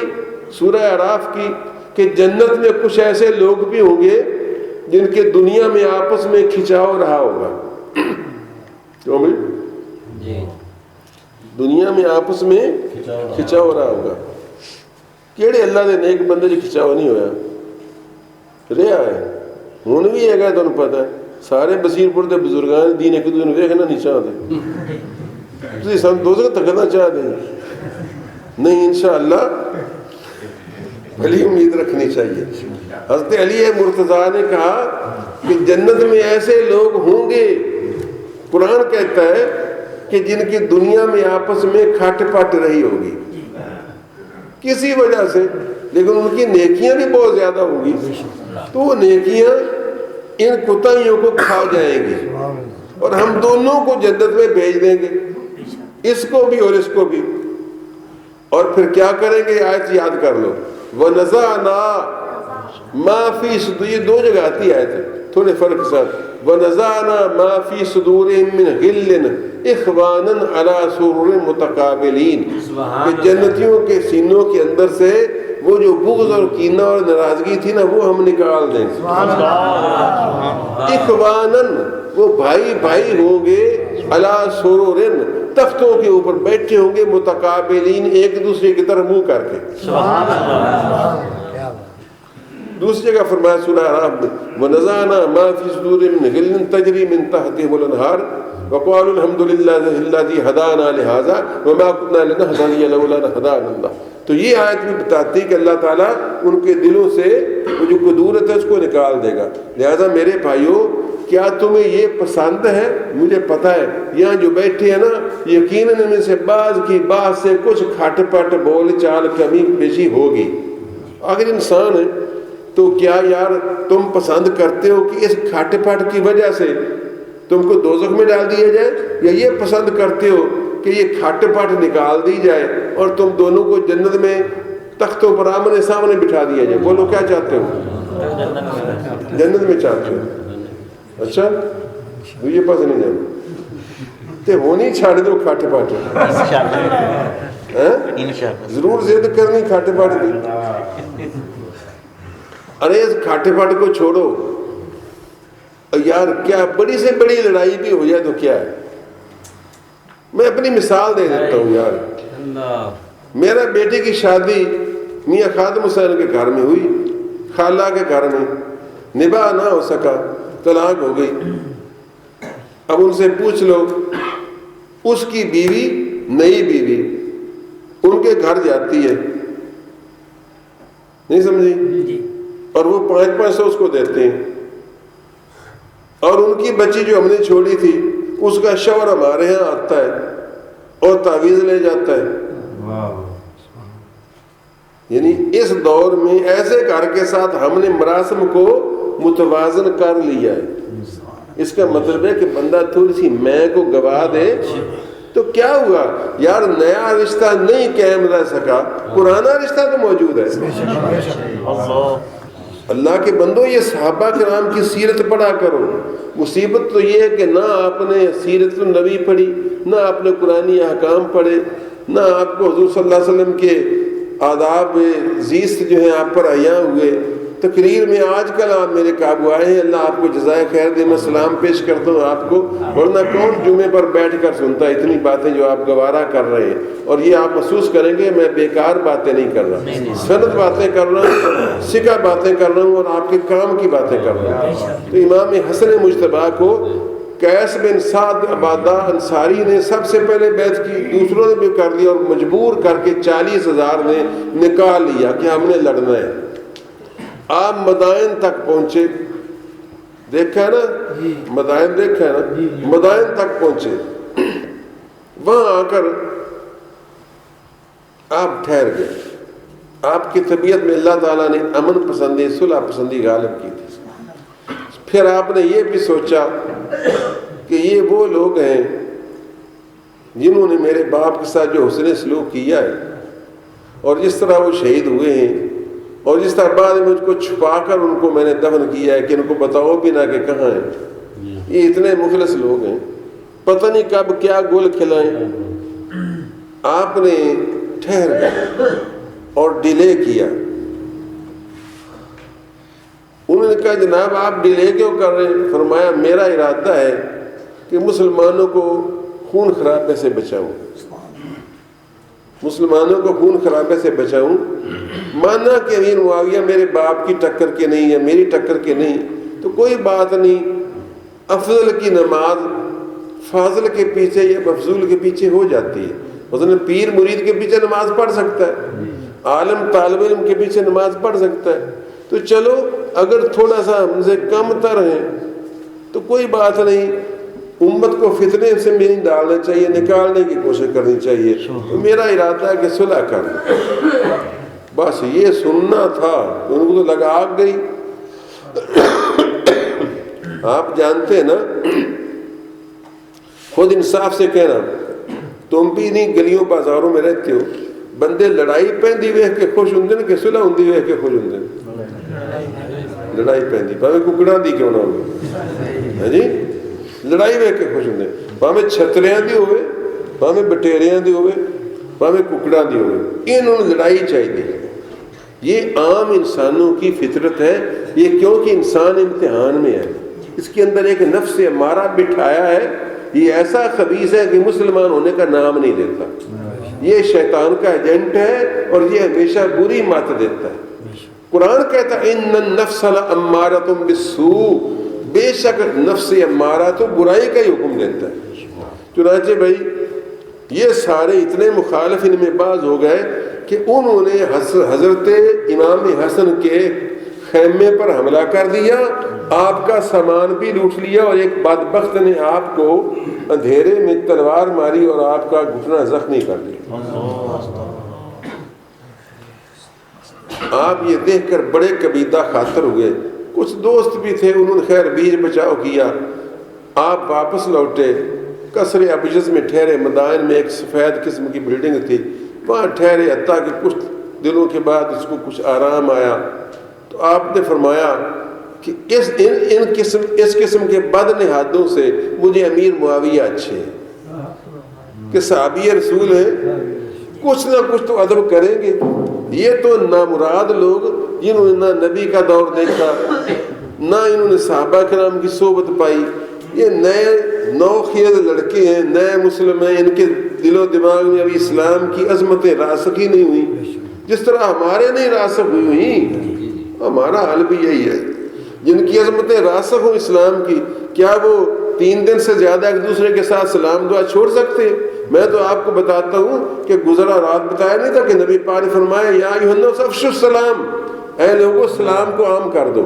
سورہ اعراف کی کہ جنت میں کچھ ایسے لوگ بھی ہوں گے جن کے دنیا میں آپس میں کھچاؤ رہا ہوگا؟ کیوں بھائی؟ دنیا میں آپس میں کھچاؤ رہا ہوگا۔ کیڑے اللہ دے نیک بندے جو کھچاؤ نہیں ہویا رہا ہے، ہوں بھی ہے گا تمہیں پتہ ہے سارے بصیر پور دے بزرگان دین ایک دوسرے ویکھنا نہیں چاہتے، تسی سن دوزخ تکنا چاہتے ہیں نہیں، انشاءاللہ بھلی امید رکھنی چاہیے۔ حضرت علی مرتضیٰ نے کہا کہ جنت میں ایسے لوگ ہوں گے، قرآن کہتا ہے کہ جن کی دنیا میں آپس میں کھٹ پٹ رہی ہوگی کسی وجہ سے، لیکن ان کی نیکیاں بھی بہت زیادہ ہوں گی، تو وہ نیکیاں ان کوتاہیوں کو کھا جائیں گی اور ہم دونوں کو جنت میں بھیج دیں گے، اس کو بھی اور اس کو بھی۔ اور پھر کیا کریں گے؟ آیت یاد کر لو، وَنَزَعْنَا مَا فِي صُدُورٍ، یہ دو جگہ آتی ہے آیت تھوڑے فرق کے ساتھ، وَنَزَعْنَا مَا فِي صُدُورِهِم مِّنْ غِلٍّ إِخْوَانًا عَلَىٰ سُرُرٍ مُتَقَابِلِينَ، کہ جنتیوں کے سینوں کے اندر سے وہ جو بغض اور کینہ اور ناراضگی تھی نا وہ ہم نکال دیں گے۔ اخوانن، وہ بھائی بھائی ہوں گے، علی سرورن، تختوں کے اوپر بیٹھے ہوں گے، متقابلین، ایک دوسرے کی طرف منہ کر کے۔ دوسری جگہ فرمایا سورہ اعراف میں وَنَزَعْنَا مَا فِي صُدُورِهِم مِّنْ غِلٍّ تَجْرِي مِن تَحْتِهِمُ الْأَنْهَارُ وَقَالُوا الْحَمْدُ لِلَّهِ الَّذِي هَدَانَا لِهَٰذَا وَمَا كُنَّا لِنَهْتَدِيَ لَوْلَا أَنْ هَدَانَا اللَّهُ۔ تو یہ آیت بھی بتاتی ہے کہ اللہ تعالیٰ ان کے دلوں سے وہ جو قدورت ہے اس کو نکال دے گا۔ لہذا میرے بھائیوں، کیا تمہیں یہ پسند ہے؟ مجھے پتا ہے یہاں جو بیٹھے ہیں نا، یقیناً ان میں سے بعض کی بات سے کچھ کھٹ پٹ بول چال کمی بیشی ہوگی، اگر انسان ہے تو کیا یار تم پسند کرتے ہو کہ اس کھٹ پٹ کی وجہ سے تم کو دوزخ میں ڈال دیا جائے، یا یہ پسند کرتے ہو کہ یہ کھٹ پٹ نکال دی جائے اور تم دونوں کو جنت میں تختوں پر آمنے سامنے بٹھا دیا جائے؟ بولو کیا چاہتے ہو؟ جنت میں چاہتے ہو؟ اچھا تو یہ پاس نہیں جانا تے ہونی چھاڑ دو کھٹ پٹ، ضرور ضد کرنی کھٹ پٹ کی۔ ارے اس کھاٹے پاٹ کو چھوڑو یار، کیا بڑی سے بڑی لڑائی بھی ہو جائے تو کیا ہے؟ میں اپنی مثال دے دیتا ہوں یار، میرا بیٹے کی شادی میاں خادم حسین کے گھر میں ہوئی، خالہ کے گھر میں، نباہ نہ ہو سکا، طلاق ہو گئی۔ اب ان سے پوچھ لو، اس کی بیوی، نئی بیوی ان کے گھر جاتی ہے، نہیں سمجھی، اور وہ 500 اس کو دیتے ہیں، اور ان کی بچی جو ہم نے چھوڑی تھی اس کا شوہر ہمارے ہاں آتا ہے اور تعویذ لے جاتا ہے۔ یعنی اس دور میں ایسے گھر کے ساتھ ہم نے مراسم کو متوازن کر لیا ہے۔ اس کا مطلب ہے کہ بندہ تھوڑی سی میں کو گوا دے تو کیا ہوا یار، نیا رشتہ نہیں قائم رہ سکا، پرانا رشتہ تو موجود ہے۔ اللہ کے بندو، یہ صحابہ کرام کی سیرت پڑھا کرو۔ مصیبت تو یہ ہے کہ نہ آپ نے سیرت النبی پڑھی، نہ آپ نے قرآنی احکام پڑھے، نہ آپ کو حضور صلی اللہ علیہ وسلم کے آداب زیست جو ہیں آپ پر عیاں ہوئے۔ تقریر میں آج کل آپ میرے قابو آئے ہیں، اللہ آپ کو جزائے خیر دے، میں سلام پیش کرتا ہوں آپ کو، ورنہ کون جمعے پر بیٹھ کر سنتا ہے اتنی باتیں جو آپ گوارا کر رہے ہیں۔ اور یہ آپ محسوس کریں گے میں بیکار باتیں نہیں کر رہا، سند باتیں کر رہا ہوں، سکہ باتیں کر رہا ہوں، اور آپ کے کام کی باتیں کر رہا ہوں۔ تو امام حسن مجتبیٰ کو قیس بن سعد عبادہ انصاری نے سب سے پہلے بیعت کی، دوسروں نے بھی کر لیا، اور مجبور کر کے 40,000 نے نکال لیا کہ ہم نے لڑنا ہے۔ آپ مدائن تک پہنچے، دیکھا ہے نا مدائن، دیکھا ہے نا مدائن تک پہنچے، وہاں آ کر آپ ٹھہر گئے، آپ کی طبیعت میں اللہ تعالیٰ نے امن پسندی، صلح پسندی غالب کی تھی۔ پھر آپ نے یہ بھی سوچا کہ یہ وہ لوگ ہیں جنہوں نے میرے باپ کے ساتھ جو حسن سلوک کیا ہے، اور جس طرح وہ شہید ہوئے ہیں، اور جس طرح بعد میں مجھ کو چھپا کر ان کو میں نے دفن کیا ہے کہ ان کو بتاؤ بھی نہ کہ کہاں ہیں، یہ اتنے مخلص لوگ ہیں، پتہ نہیں کب کیا گل کھلائیں۔ آپ نے ٹھہر گئے اور ڈیلے کیا۔ انہوں نے کہا جناب آپ ڈیلے کیوں کر رہے ہیں؟ فرمایا میرا ارادہ ہے کہ مسلمانوں کو خون خرابے سے بچاؤں، مسلمانوں کو خون خرابے سے بچاؤں۔ مانا کہ امیر معاویہ میرے باپ کی ٹکر کے نہیں ہے، میری ٹکر کے نہیں، تو کوئی بات نہیں، افضل کی نماز فاضل کے پیچھے یا مفضول کے پیچھے ہو جاتی ہے۔ مثلا پیر مرید کے پیچھے نماز پڑھ سکتا ہے، عالم طالب علم کے پیچھے نماز پڑھ سکتا ہے، تو چلو اگر تھوڑا سا ہم سے کم تر ہیں تو کوئی بات نہیں، امت کو فتنے سے بھی نہیں ڈالنا چاہیے، نکالنے کی کوشش کرنی چاہیے۔ تو میرا ارادہ ہے کہ صلح کرنا، بس یہ سننا تھا۔ ان کو تو لگا آگ گئی۔ آپ جانتے ہیں نا، خود انصاف سے کہنا، تم بھی نہیں گلیوں بازاروں میں رہتے ہو، بندے لڑائی پہندی ویکھ کے خوش ہوندے کہ صلح ہوندی ویکھ کے خوش ہوندے؟ لڑائی پہندی پاویں ککڑاں دی کیوں نہ ہوے، ہاں جی، لڑائی ویکھ کے خوش ہوندے، پاویں چھتریاں دی ہوے، پاویں بٹیریاں دی ہوے، پاویں ککڑاں دی ہوے، انہوں نے لڑائی چاہیے۔ یہ عام انسانوں کی فطرت ہے، یہ کیونکہ انسان امتحان میں ہے، اس کے اندر ایک نفس امارہ بٹھایا ہے، یہ ایسا خبیث ہے کہ مسلمان ہونے کا نام نہیں دیتا، یہ شیطان کا ایجنٹ ہے اور یہ ہمیشہ بری مات دیتا ہے۔ قرآن کہتا ہے ان النفس لامارۃ بالسوء، بے شک نفس امارہ تو برائی کا ہی حکم دیتا ہے۔ چنانچہ بھائی یہ سارے اتنے مخالف ان میں باز ہو گئے کہ انہوں نے حضرت امام حسن کے خیمے پر حملہ کر دیا، آپ کا سامان بھی لوٹ لیا، اور ایک بدبخت نے آپ کو اندھیرے میں تلوار ماری اور آپ کا گھٹنا زخمی کر دیا۔ آپ یہ دیکھ کر بڑے کبیدہ خاطر ہوئے، کچھ دوست بھی تھے، انہوں نے خیر بیچ بچاؤ کیا، آپ واپس لوٹے، قصر ابجز میں ٹھہرے، مدائن میں ایک سفید قسم کی بلڈنگ تھی، وہاں ٹھہرے، حتیٰ کہ کچھ دنوں کے بعد اس کو کچھ آرام آیا، تو آپ نے فرمایا کہ اس قسم کے بد نہادوں سے مجھے امیر معاویہ اچھے ہیں کہ صحابی رسول ہیں، کچھ نہ کچھ تو ادب کریں گے۔ یہ تو نامراد لوگ جنہوں نے نہ نبی کا دور دیکھا، نہ انہوں نے صحابہ کرام کی صحبت پائی، یہ نئے نوخیز لڑکے ہیں، نئے مسلم ہیں، ان کے دل و دماغ میں ابھی اسلام کی عظمتیں راسخ ہی نہیں ہوئی، جس طرح ہمارے نہیں راسخ ہوئی ہوئی۔ ہمارا حال بھی یہی ہے، جن کی عظمتیں راسخ ہوں اسلام کی، کیا وہ 3 دن سے زیادہ ایک دوسرے کے ساتھ سلام دعا چھوڑ سکتے؟ میں تو آپ کو بتاتا ہوں کہ گزرا رات بتایا نہیں تھا کہ نبی پاک نے فرمایا یا ایھا الناس افشوا السلام، اے لوگوں سلام کو عام کر دو۔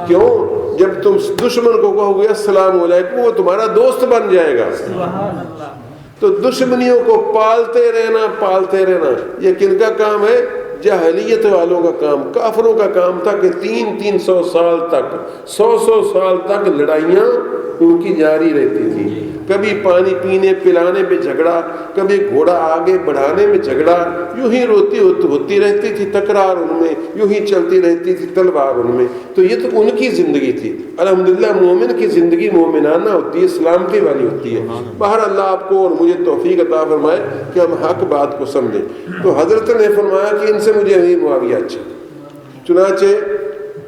کیوں؟ جب تم دشمن کو کہو گے السلام علیکم، وہ تمہارا دوست بن جائے گا۔ تو دشمنیوں کو پالتے رہنا یہ کن کا کام ہے؟ جاہلیت والوں کا کام، کافروں کا کام تھا کہ 300 سال تک، 100 سال تک لڑائیاں ان کی جاری رہتی تھی، کبھی پانی پینے پلانے پہ جھگڑا، کبھی گھوڑا آگے بڑھانے میں جھگڑا، یوں ہی ہوتی رہتی تھی تکرار ان میں، یوں ہی چلتی رہتی تھی تلوار ان میں۔ تو یہ تو ان کی زندگی تھی۔ الحمدللہ مومن کی زندگی مومنانہ ہوتی ہے، سلامتی والی ہوتی ہے۔ بہر اللہ آپ کو اور مجھے توفیق عطا فرمائے کہ ہم حق بات کو سمجھیں۔ تو حضرت نے فرمایا کہ ان سے مجھے امیر معاویہ اچھا۔ چنانچہ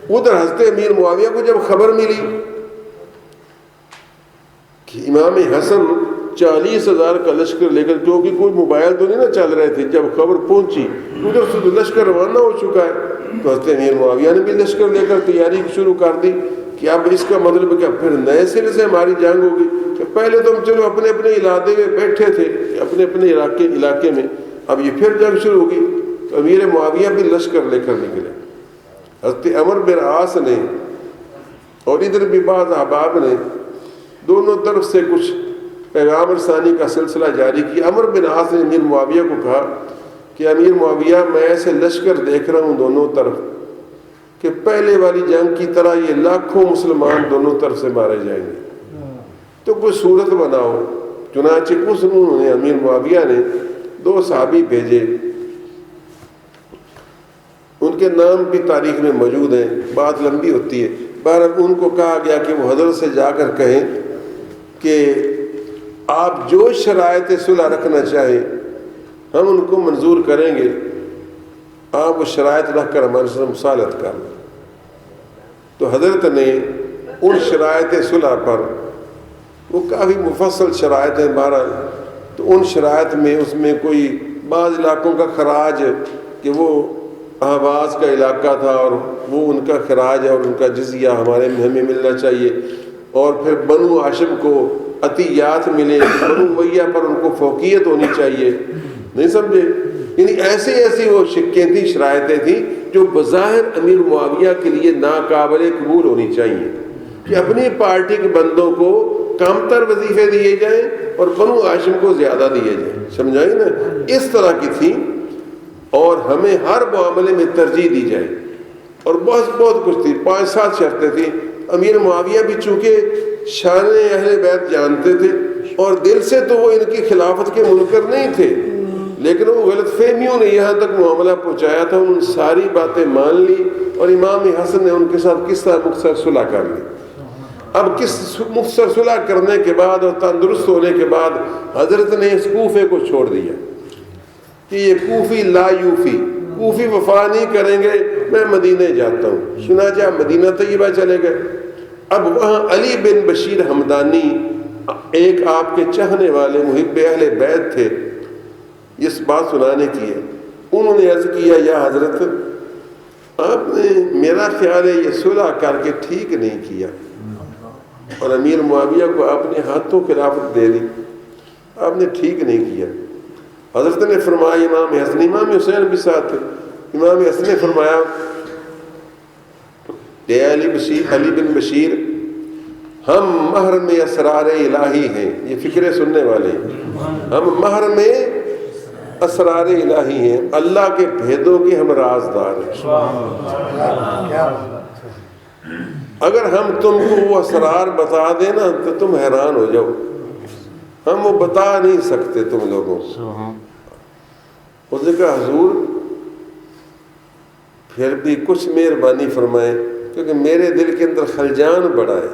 ادھر حضرت امیر معاویہ کو جب خبر ملی کہ امام حسن 40,000 کا لشکر لے کر، کیونکہ کوئی موبائل تو نہیں نا چل رہے تھے، جب خبر پہنچی ادھر سے تو لشکر روانہ ہو چکا ہے، تو حضرت امیر معاویہ نے بھی لشکر لے کر تیاری شروع کر دی کہ اب اس کا مطلب کیا پھر نئے سرے سے ہماری جنگ ہوگی، کہ پہلے تو ہم چلو اپنے اپنے علاقے میں بیٹھے تھے، اپنے اپنے علاقے میں، اب یہ پھر جنگ شروع ہوگی۔ تو امیر معاویہ بھی لشکر لے کر نکلے، حضرت عمر بن عاص نے اور ادھر بھی بعض احباب نے دونوں طرف سے کچھ پیغام رسانی کا سلسلہ جاری کیا۔ عمر بن عاص نے امیر معاویہ کو کہا کہ امیر معاویہ، میں ایسے لشکر دیکھ رہا ہوں دونوں طرف کہ پہلے والی جنگ کی طرح یہ لاکھوں مسلمان دونوں طرف سے مارے جائیں گے، تو کوئی صورت بناؤ۔ چنانچہ اس انہوں نے امیر معاویہ نے 2 صحابی بھیجے، ان کے نام بھی تاریخ میں موجود ہیں، بات لمبی ہوتی ہے۔ بہرحال ان کو کہا گیا کہ وہ حضرت سے جا کر کہیں کہ آپ جو شرائط صلح رکھنا چاہیں ہم ان کو منظور کریں گے، آپ وہ شرائط رکھ کر ہمارے ساتھ مصالحت کر لیں۔ تو حضرت نے ان شرائط صلح پر، وہ کافی مفصل شرائط ہیں بہرحال، تو ان شرائط میں اس میں کوئی بعض علاقوں کا خراج کہ وہ احواز کا علاقہ تھا اور وہ ان کا خراج اور ان کا جزیہ ہمیں ملنا چاہیے، اور پھر بنو ہاشم کو عطیات ملے، بنو امیہ پر ان کو فوقیت ہونی چاہیے، نہیں سمجھے؟ یعنی ایسی وہ شکیں تھیں، شرائطیں تھیں جو بظاہر امیر معاویہ کے لیے ناقابل قبول ہونی چاہیے کہ اپنی پارٹی کے بندوں کو کم تر وظیفے دیے جائیں اور بنو ہاشم کو زیادہ دیے جائیں، سمجھائیں نا؟ اس طرح کی تھیں، اور ہمیں ہر معاملے میں ترجیح دی جائے، اور بہت کچھ تھی، 5-7 شرطیں تھیں۔ امیر معاویہ بھی چونکہ شان اہل بیت جانتے تھے اور دل سے تو وہ ان کی خلافت کے منکر نہیں تھے، لیکن وہ غلط فہمیوں نے یہاں تک معاملہ پہنچایا تھا، ان ساری باتیں مان لی، اور امام حسن نے ان کے ساتھ کس طرح مختصر صلح کر لی۔ اب کس مختصر صلح کرنے کے بعد اور تندرست ہونے کے بعد حضرت نے اس کوفے کو چھوڑ دیا کہ یہ کوفی لا یوفی، کوفی وفا نہیں کریں گے، میں مدینہ جاتا ہوں۔ چنانچہ مدینہ طیبہ چلے گئے۔ اب وہاں علی بن بشیر ہمدانی ایک آپ کے چاہنے والے محب اہل بیت تھے، اس بات سنانے کی ہے۔ انہوں نے عرض کیا، یا حضرت آپ نے میرا خیال ہے یہ صلح کر کے ٹھیک نہیں کیا، اور امیر معاویہ کو آپ نے ہاتھوں خلافت دے دی، آپ نے ٹھیک نہیں کیا۔ حضرت نے فرمایا، امام حسین بھی ساتھ تھے، امام حسن نے فرمایا کہ علی بن بشیر، ہم محرم اسرار الہی ہیں، یہ فکرے سننے والے ہیں، ہم محرم اسرار الہی ہیں، اللہ کے بھیدوں کے ہم رازدار ہیں۔ اگر ہم تم کو وہ اسرار بتا دیں نا تو تم حیران ہو جاؤ، ہم وہ بتا نہیں سکتے تم لوگوں کو۔ اس نے کہا، حضور پھر بھی کچھ مہربانی فرمائیں، کیونکہ میرے دل کے اندر خلجان بڑا ہے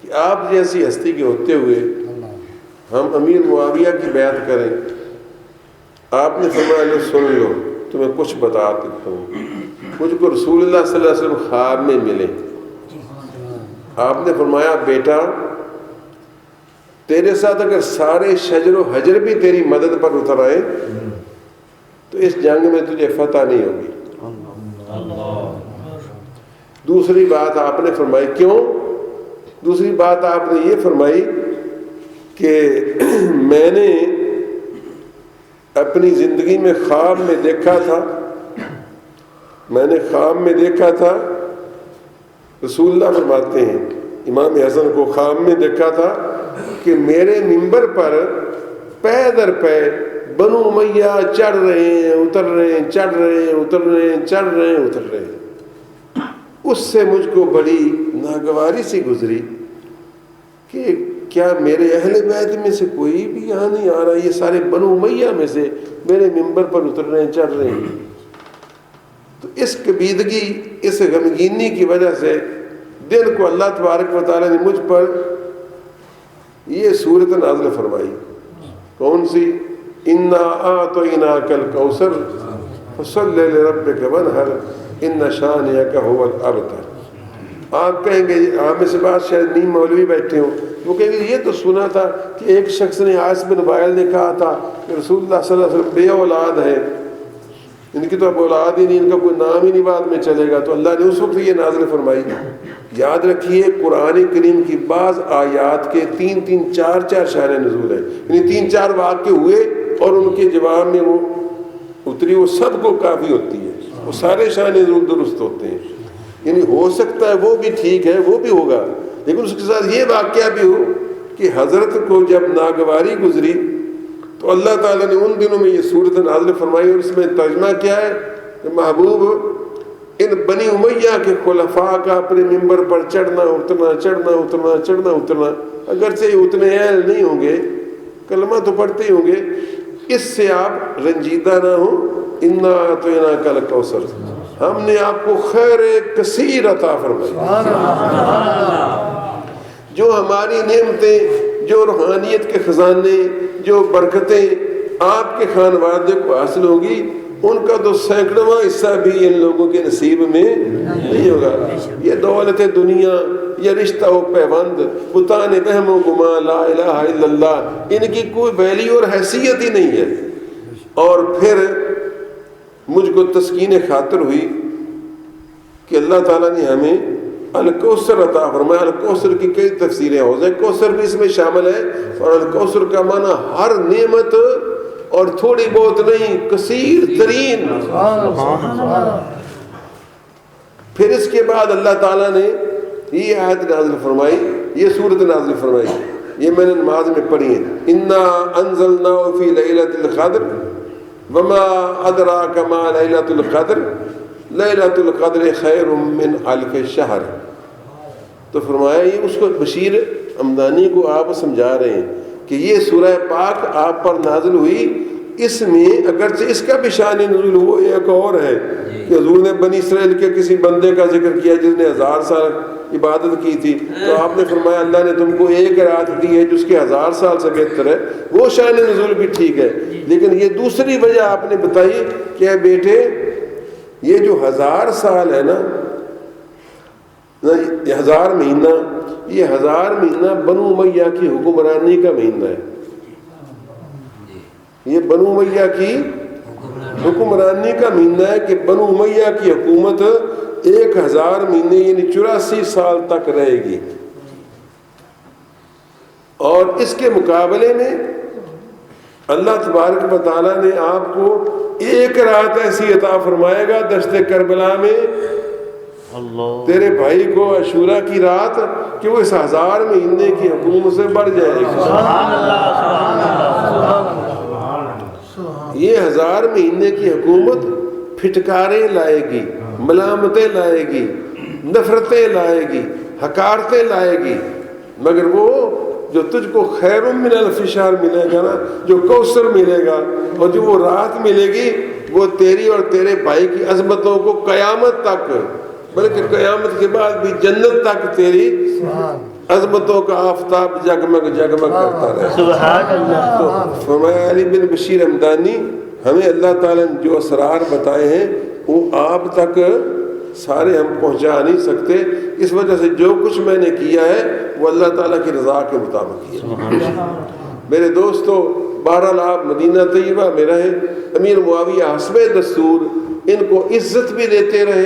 کہ آپ جیسی ہستی کے ہوتے ہوئے ہم امیر معاویہ کی بیعت کریں۔ آپ نے فرمایا، لو سن لو، تمہیں کچھ بتا دیتا ہوں۔ مجھ کو رسول اللہ صلی اللہ علیہ وسلم خواب میں ملے، آپ نے فرمایا، بیٹا تیرے ساتھ اگر سارے شجر و حجر بھی تیری مدد پر اتر آئے تو اس جنگ میں تجھے فتح نہیں ہوگی۔ دوسری بات آپ نے فرمائی، کیوں؟ دوسری بات آپ نے یہ فرمائی کہ میں نے اپنی زندگی میں خواب میں دیکھا تھا، رسول اللہ فرماتے ہیں امام حسن کو خواب میں دیکھا تھا کہ میرے منبر پر پے در پے بنو امیہ چڑھ رہے ہیں، اتر رہے ہیں، چڑھ رہے ہیں، اتر رہے ہیں، چڑھ رہے ہیں، اتر رہے ہیں۔ اس سے مجھ کو بڑی ناگواری سی گزری کہ کیا میرے اہل بیت میں سے کوئی بھی یہاں نہیں آ رہا، یہ سارے بنو امیہ میں سے میرے منبر پر اتر رہے ہیں، چڑھ رہے ہیں۔ تو اس کبیدگی، اس غمگینی کی وجہ سے دل کو اللہ تبارک و تعالیٰ نے مجھ پر یہ صورت نازل فرمائی۔ کون سی؟ اِنَّا أَعْطَيْنَاكَ الْكَوْثَرَ فَصَلِّ لِرَبِّكَ وَانْحَرْ إِنَّ شَانِئَكَ هُوَ الْأَبْتَرُ۔ آپ کہیں گے، عام سے بات شاید نیم مولوی بیٹھے ہوں، وہ کہیں گے یہ تو سنا تھا کہ ایک شخص نے عاص بن وائل نے کہا تھا کہ رسول اللہ صلی اللہ علیہ وسلم بے اولاد ہے، ان کی تو اب اولاد ہی نہیں، ان کا کوئی نام ہی نہیں بعد میں چلے گا، تو اللہ نے اس وقت یہ نازل فرمائی۔ یاد رکھیے قرآن کریم کی بعض آیات کے 3-3 4-4 شان نزول ہیں، یعنی 3-4 واقعے ہوئے اور ان کے جواب میں وہ اتری، وہ سب کو کافی ہوتی ہے، وہ سارے شان نزول درست ہوتے ہیں۔ یعنی ہو سکتا ہے وہ بھی ٹھیک ہے، وہ بھی ہوگا، لیکن اس کے ساتھ یہ واقعہ بھی ہو کہ حضرت کو جب ناگواری گزری تو اللہ تعالیٰ نے ان دنوں میں یہ صورت نازل فرمائی، اور اس میں ترجمہ کیا ہے کہ محبوب ان بنی امیہ کے خلفاء کا اپنے ممبر پر چڑھنا اترنا اگرچہ یہ اتنے اہل نہیں ہوں گے، کلمہ تو پڑھتے ہی ہوں گے، اس سے آپ رنجیدہ نہ ہوں۔ انا اعطیناک الکوثر، ہم نے آپ کو خیر کثیر عطا فرمائی، جو ہماری نعمتیں، جو روحانیت کے خزانے، جو برکتیں آپ کے خانوادے کو حاصل ہوگی، ان کا تو سینکڑواں حصہ بھی ان لوگوں کے نصیب میں نہیں ہوگا۔ یہ دولت دنیا، یہ رشتہ و پیوند، بتان وہم و گمان، لا الہ الا اللہ، ان کی کوئی ویلیو اور حیثیت ہی نہیں ہے۔ اور پھر مجھ کو تسکین خاطر ہوئی کہ اللہ تعالیٰ نے ہمیں الکوثر عطا فرمایا۔ الکوثر کی کئی تفسیریں ہو جائیں، کوثر بھی اس میں شامل ہے، اور الکوثر کا معنی ہر نعمت اور تھوڑی بہت نہیں، کثیر ترین۔ پھر اس کے بعد اللہ تعالیٰ نے یہ آیت نازل فرمائی، یہ سورت نازل فرمائی، یہ میں نے نماز میں پڑھی ہے، انا انزلناہ فی لیلۃ القدر وما ادراک ما لیلۃ القدر لیلۃ القدر خیر من الف شہر۔ تو فرمایا یہ اس کو بشیر عمدانی کو آپ سمجھا رہے ہیں کہ یہ سورہ پاک آپ پر نازل ہوئی، اس میں اگرچہ اس کا بھی شان نزول وہ ایک اور ہے کہ حضور نے بنی اسرائیل کے کسی بندے کا ذکر کیا جس نے 1000 سال عبادت کی تھی، تو آپ نے فرمایا اللہ نے تم کو ایک رات دی ہے جس کے 1000 سال سے بہتر ہے، وہ شان نزول بھی ٹھیک ہے۔ لیکن یہ دوسری وجہ آپ نے بتائی کہ اے بیٹے یہ جو 1000 سال ہے نا، یہ 1000 مہینہ، یہ 1000 مہینہ بنو امیہ کی حکمرانی کا مہینہ ہے، یہ بنو امیہ کی حکمرانی کا مہینہ ہے کہ بنو امیہ کی حکومت 1000 مہینے یعنی 84 سال تک رہے گی۔ اور اس کے مقابلے میں اللہ تبارک و تعالیٰ نے آپ کو ایک رات ایسی عطا فرمائے گا دشت کربلا میں تیرے بھائی کو عاشورہ کی رات کہ وہ اس 1000 مہینے کی حکومت سے بڑھ جائے گی۔ یہ 1000 مہینے کی حکومت پھٹکاریں لائے گی، ملامتیں لائے گی، نفرتیں لائے گی، حقارتیں لائے گی، مگر وہ جو تجھ کو خیر من الف شہر ملے گا نا، جو کوثر ملے گا، اور جو وہ رات ملے گی، وہ تیری اور تیرے بھائی کی عظمتوں کو قیامت تک، بلکہ قیامت کے بعد بھی جنت تک تیری عظمتوں کا آفتاب جگمگ جگمگ کرتا رہے۔ سبحان اللہ۔ تو فرمایا علی بن بشیر ہمدانی ہمیں اللہ تعالیٰ نے جو اسرار بتائے ہیں وہ آپ تک سارے ہم پہنچا نہیں سکتے، اس وجہ سے جو کچھ میں نے کیا ہے وہ اللہ تعالیٰ کی رضا کے مطابق کیا۔ میرے دوستو، بہرحال آپ مدینہ طیبہ میں رہے، امیر معاویہ حسب دستور ان کو عزت بھی دیتے رہے،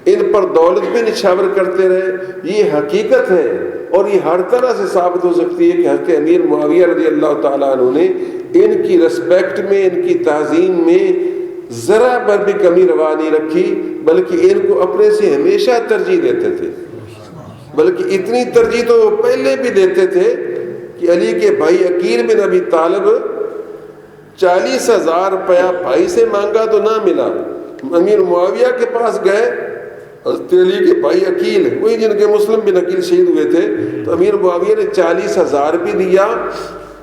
ان پر دولت بھی نچھاور کرتے رہے، یہ حقیقت ہے، اور یہ ہر طرح سے ثابت ہو سکتی ہے کہ حضرت امیر معاویہ رضی اللہ تعالیٰ عنہ نے ان کی رسپیکٹ میں، ان کی تعظیم میں ذرا پر بھی کمی روا نہیں رکھی، بلکہ ان کو اپنے سے ہمیشہ ترجیح دیتے تھے، بلکہ اتنی ترجیح تو وہ پہلے بھی دیتے تھے کہ علی کے بھائی عقیل بن ابی طالب 40,000 روپیہ بھائی سے مانگا تو نہ ملا، امیر معاویہ کے پاس گئے، حضرت علی کے بھائی عقیل وہی جن کے مسلم بن عقیل شہید ہوئے تھے، تو امیر معاویہ نے 40,000 بھی دیا،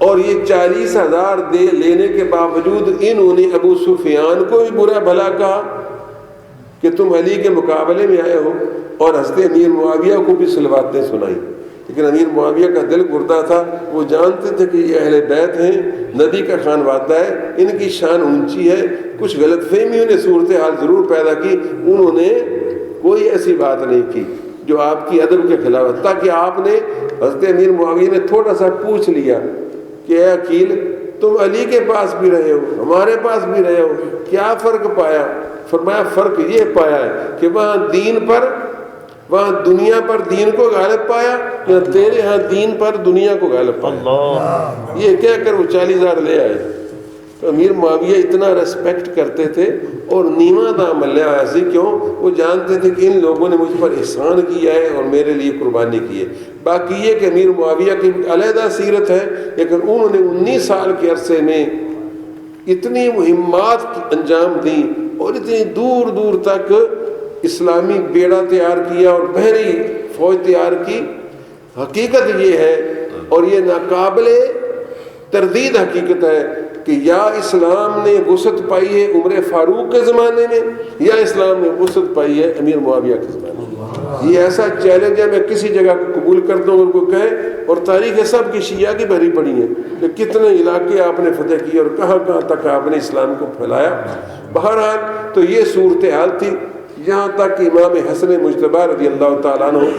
اور یہ 40,000 لینے کے باوجود انہوں نے ابو سفیان کو بھی برا بھلا کہا کہ تم علی کے مقابلے میں آئے ہو، اور حضرت امیر معاویہ کو بھی صلواتیں سنائی۔ لیکن امیر معاویہ کا دل گردہ تھا، وہ جانتے تھے کہ یہ اہل بیت ہیں، نبی کا خانوادہ ہے، ان کی شان اونچی ہے، کچھ غلط فہمیوں نے صورتحال ضرور پیدا کی، انہوں نے کوئی ایسی بات نہیں کی جو آپ کی ادب کے خلاف، تاکہ آپ نے حضرت امیر معاویہ نے تھوڑا سا پوچھ لیا کہ اے عقیل تم علی کے پاس بھی رہے ہو، ہمارے پاس بھی رہے ہو، کیا فرق پایا؟ فرمایا فرق یہ پایا ہے کہ وہاں دین پر، وہاں دنیا پر دین کو غالب پایا، یا تیرے ہاں دین پر دنیا کو غالب پایا۔ یہ کہہ کر وہ 40,000 لے آئے، تو امیر معاویہ اتنا ریسپیکٹ کرتے تھے اور نیما دا ملیہ ایسی کیوں؟ وہ جانتے تھے کہ ان لوگوں نے مجھ پر احسان کیا ہے اور میرے لیے قربانی کی ہے۔ باقی یہ کہ امیر معاویہ کی علیحدہ سیرت ہے، لیکن انہوں نے 19 سال کے عرصے میں اتنی مہمات انجام دیں اور اتنی دور دور تک اسلامی بیڑا تیار کیا اور بحری فوج تیار کی۔ حقیقت یہ ہے اور یہ ناقابل تردید حقیقت ہے کہ یا اسلام نے وسعت پائی ہے عمر فاروق کے زمانے میں، یا اسلام نے وسعت پائی ہے امیر معاویہ کے زمانے میں۔ یہ ایسا چیلنج ہے، میں کسی جگہ کو قبول کرتا ہوں، اگر کوئی کہے، اور تاریخ سب کی شیعہ کی بھری پڑی ہے کہ کتنے علاقے آپ نے فتح کیے اور کہاں کہاں تک آپ نے اسلام کو پھیلایا۔ بہرحال تو یہ صورتحال تھی، یہاں تک کہ امام حسن مجتبی رضی اللہ تعالیٰ عنہ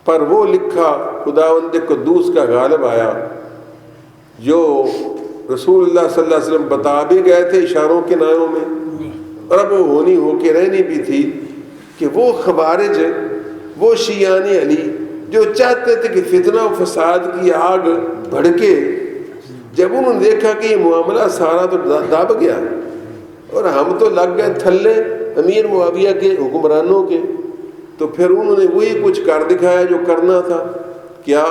پر وہ لکھا خداوند قدوس کا غالب آیا جو رسول اللہ صلی اللہ علیہ وسلم بتا بھی گئے تھے اشاروں کے ناموں میں، اور اب وہ ہونی ہو کے رہنی بھی تھی کہ وہ خوارج، وہ شیعان علی جو چاہتے تھے کہ فتنہ و فساد کی آگ بھڑکے، جب انہوں نے دیکھا کہ یہ معاملہ سارا تو دب گیا اور ہم تو لگ گئے تھلے امیر معاویہ کے حکمرانوں کے، تو پھر انہوں نے وہی کچھ کر دکھایا جو کرنا تھا۔ کیا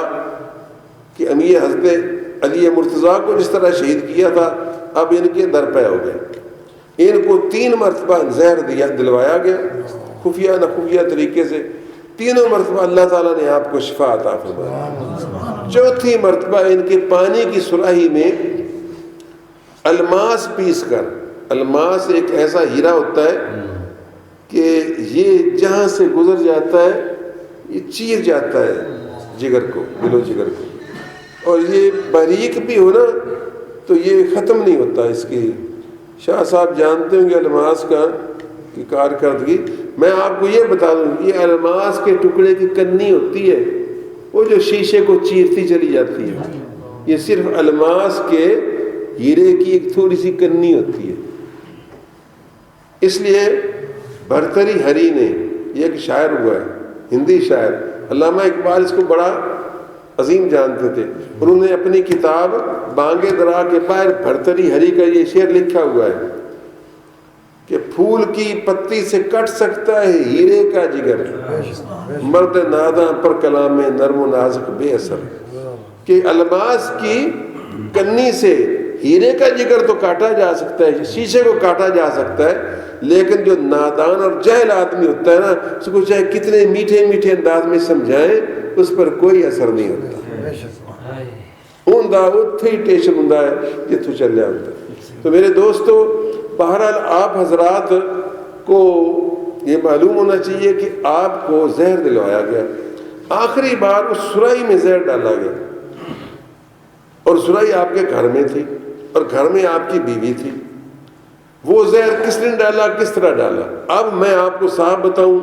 کہ امیر حضرت علی مرتضیٰ کو جس طرح شہید کیا تھا، اب ان کے در پہ ہو گئے، ان کو 3 مرتبہ زہر دلوایا گیا خفیہ نہ خفیہ طریقے سے، تینوں مرتبہ اللہ تعالیٰ نے آپ کو شفا عطا فرمایا۔ چوتھی مرتبہ ان کے پانی کی سراہی میں الماس پیس کر، الماس ایک ایسا ہیرا ہوتا ہے کہ یہ جہاں سے گزر جاتا ہے یہ چیر جاتا ہے جگر کو، دل و جگر کو، اور یہ باریک بھی ہو نا تو یہ ختم نہیں ہوتا۔ اس کی شاہ صاحب جانتے ہوں گے الماس کا کی کارکردگی۔ میں آپ کو یہ بتا دوں، یہ الماس کے ٹکڑے کی کنی ہوتی ہے، وہ جو شیشے کو چیرتی چلی جاتی ہے، یہ صرف الماس کے ہیرے کی ایک تھوڑی سی کنی ہوتی ہے۔ اس لیے بھرتری ہری نے، یہ ایک شاعر ہوا ہے، ہندی شاعر، علامہ اقبال اس کو بڑا عظیم جانتے تھے، انہوں نے اپنی کتاب بانگے درا کے باہر بھرتری ہری کا یہ شعر لکھا ہوا ہے کہ پھول کی پتی سے کٹ سکتا ہے ہیرے کا جگر، مرد ناداں پر کلام نرم و نازک بے اثر، کہ الماس کی کنی سے ہیرے کا جگر تو کاٹا جا سکتا ہے، شیشے کو کاٹا جا سکتا ہے، لیکن جو نادان اور جاہل آدمی ہوتا ہے نا، اس کو چاہے کتنے میٹھے میٹھے انداز میں سمجھائیں اس پر کوئی اثر نہیں ہوتا۔ ٹیشن ہوں جتوں چل جاتا۔ تو میرے دوستو، بہرحال آپ حضرات کو یہ معلوم ہونا چاہیے کہ آپ کو زہر دلوایا گیا، آخری بار اس سرائی میں زہر ڈالا گیا، اور سرائی آپ کے گھر میں تھی اور گھر میں آپ کی بیوی تھی۔ وہ زہر کس نے ڈالا، کس طرح ڈالا؟ اب میں آپ کو صاحب بتاؤں،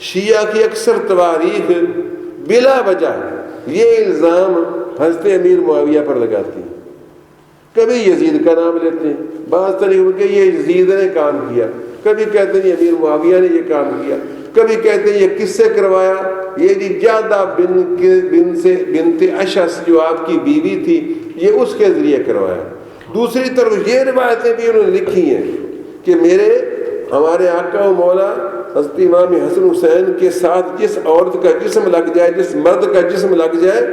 شیعہ کی اکثر تواریخ بلا وجہ یہ الزام حضرت امیر معاویہ پر لگاتی ہیں۔ کبھی یزید کا نام لیتے ہیں، بعض طریقوں کہ یہ یزید نے کام کیا، کبھی کہتے ہیں امیر معاویہ نے یہ کام کیا، کبھی کہتے ہیں یہ کس سے کروایا، یہ جی جادہ بنت اشعث جو آپ کی بیوی تھی، یہ اس کے ذریعے کروایا۔ دوسری طرف یہ روایتیں بھی انہوں نے لکھی ہیں کہ ہمارے آقا و مولا حضرت امام حسن حسین کے ساتھ جس عورت کا جسم لگ جائے، جس مرد کا جسم لگ جائے،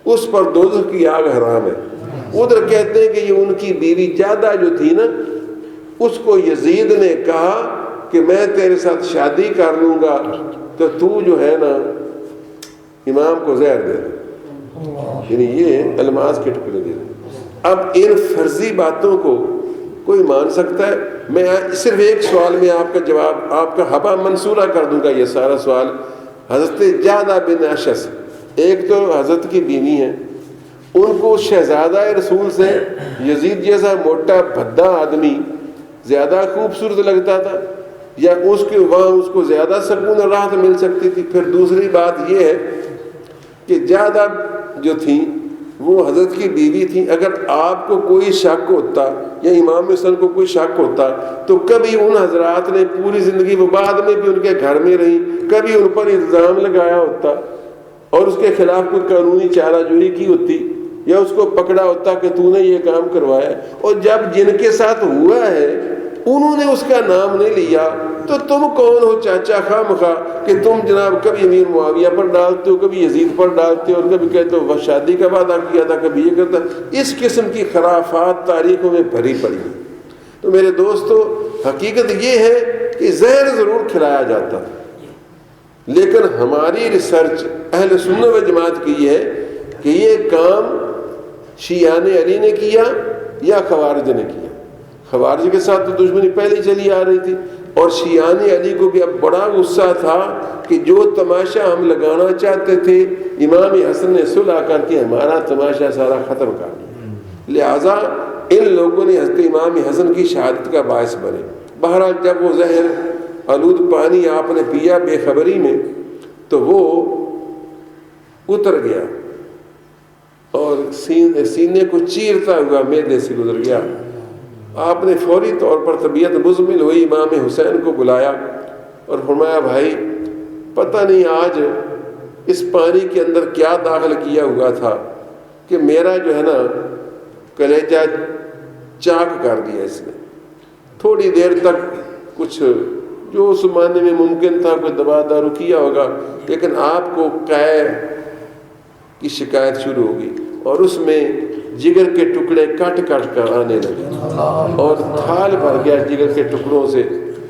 اس پر دوزخ کی آگ حرام ہے۔ ادھر کہتے ہیں کہ یہ ان کی بیوی جادہ جو تھی نا، اس کو یزید نے کہا کہ میں تیرے ساتھ شادی کر لوں گا تو تو جو ہے نا امام کو زہر دے دے، یعنی یہ الماس کے ٹکڑے دے دے۔ اب ان فرضی باتوں کو کوئی مان سکتا ہے؟ میں صرف ایک سوال میں آپ کا جواب، آپ کا حبا منصورہ کر دوں گا یہ سارا سوال۔ حضرت جادہ بن اشعث ایک تو حضرت کی بیوی ہیں، ان کو شہزادہ رسول سے یزید جیسا موٹا بھدا آدمی زیادہ خوبصورت لگتا تھا، یا اس کے وہاں اس کو زیادہ سکون اور راحت مل سکتی تھی؟ پھر دوسری بات یہ ہے کہ جادہ جو تھیں وہ حضرت کی بیوی تھیں، اگر آپ کو کوئی شک ہوتا یا امام حسن کو کوئی شک ہوتا تو کبھی ان حضرات نے پوری زندگی، وہ بعد میں بھی ان کے گھر میں رہیں، کبھی ان پر الزام لگایا ہوتا اور اس کے خلاف کوئی قانونی چارہ جوئی کی ہوتی، یا اس کو پکڑا ہوتا کہ تو نے یہ کام کروایا، اور جب جن کے ساتھ ہوا ہے انہوں نے اس کا نام نہیں لیا، تو تم کون ہو چاچا خواہ مخواہ کہ تم جناب کبھی امیر معاویہ پر ڈالتے ہو، کبھی یزید پر ڈالتے ہو، اور کبھی کہتے ہو وہ شادی کا وعدہ کیا تھا، کبھی یہ کرتا۔ اس قسم کی خرافات تاریخوں میں بھری پڑی ہیں۔ تو میرے دوستو، حقیقت یہ ہے کہ زہر ضرور کھلایا جاتا، لیکن ہماری ریسرچ اہل سنت و جماعت کی یہ ہے کہ یہ کام شیعان علی نے کیا یا خوارج نے کیا۔ خوارج کے ساتھ تو دشمنی پہلے چلی آ رہی تھی، اور شیعان علی کو بھی اب بڑا غصہ تھا کہ جو تماشا ہم لگانا چاہتے تھے امام حسن نے صلح کر کے ہمارا تماشا سارا ختم کر دیا، لہٰذا ان لوگوں نے حضرت امام حسن کی شہادت کا باعث بنے۔ بہرحال جب وہ زہر آلود پانی آپ نے پیا بے خبری میں، تو وہ اتر گیا اور سینے کو چیرتا ہوا معدے سے گزر گیا۔ آپ نے فوری طور پر طبیعت مزمل ہوئی، امام حسین کو بلایا اور فرمایا بھائی پتہ نہیں آج اس پانی کے اندر کیا داخل کیا ہوا تھا کہ میرا جو ہے نا کلیجہ چاک کر دیا اس نے۔ تھوڑی دیر تک کچھ جو اس زمانے میں ممکن تھا کوئی دوا دارو کیا ہوگا، لیکن آپ کو قے کی شکایت شروع ہوگی، اور اس میں جگر کے ٹکڑے کٹ کٹ کر آنے لگے اور تھال بھر گیا جگر کے ٹکڑوں سے،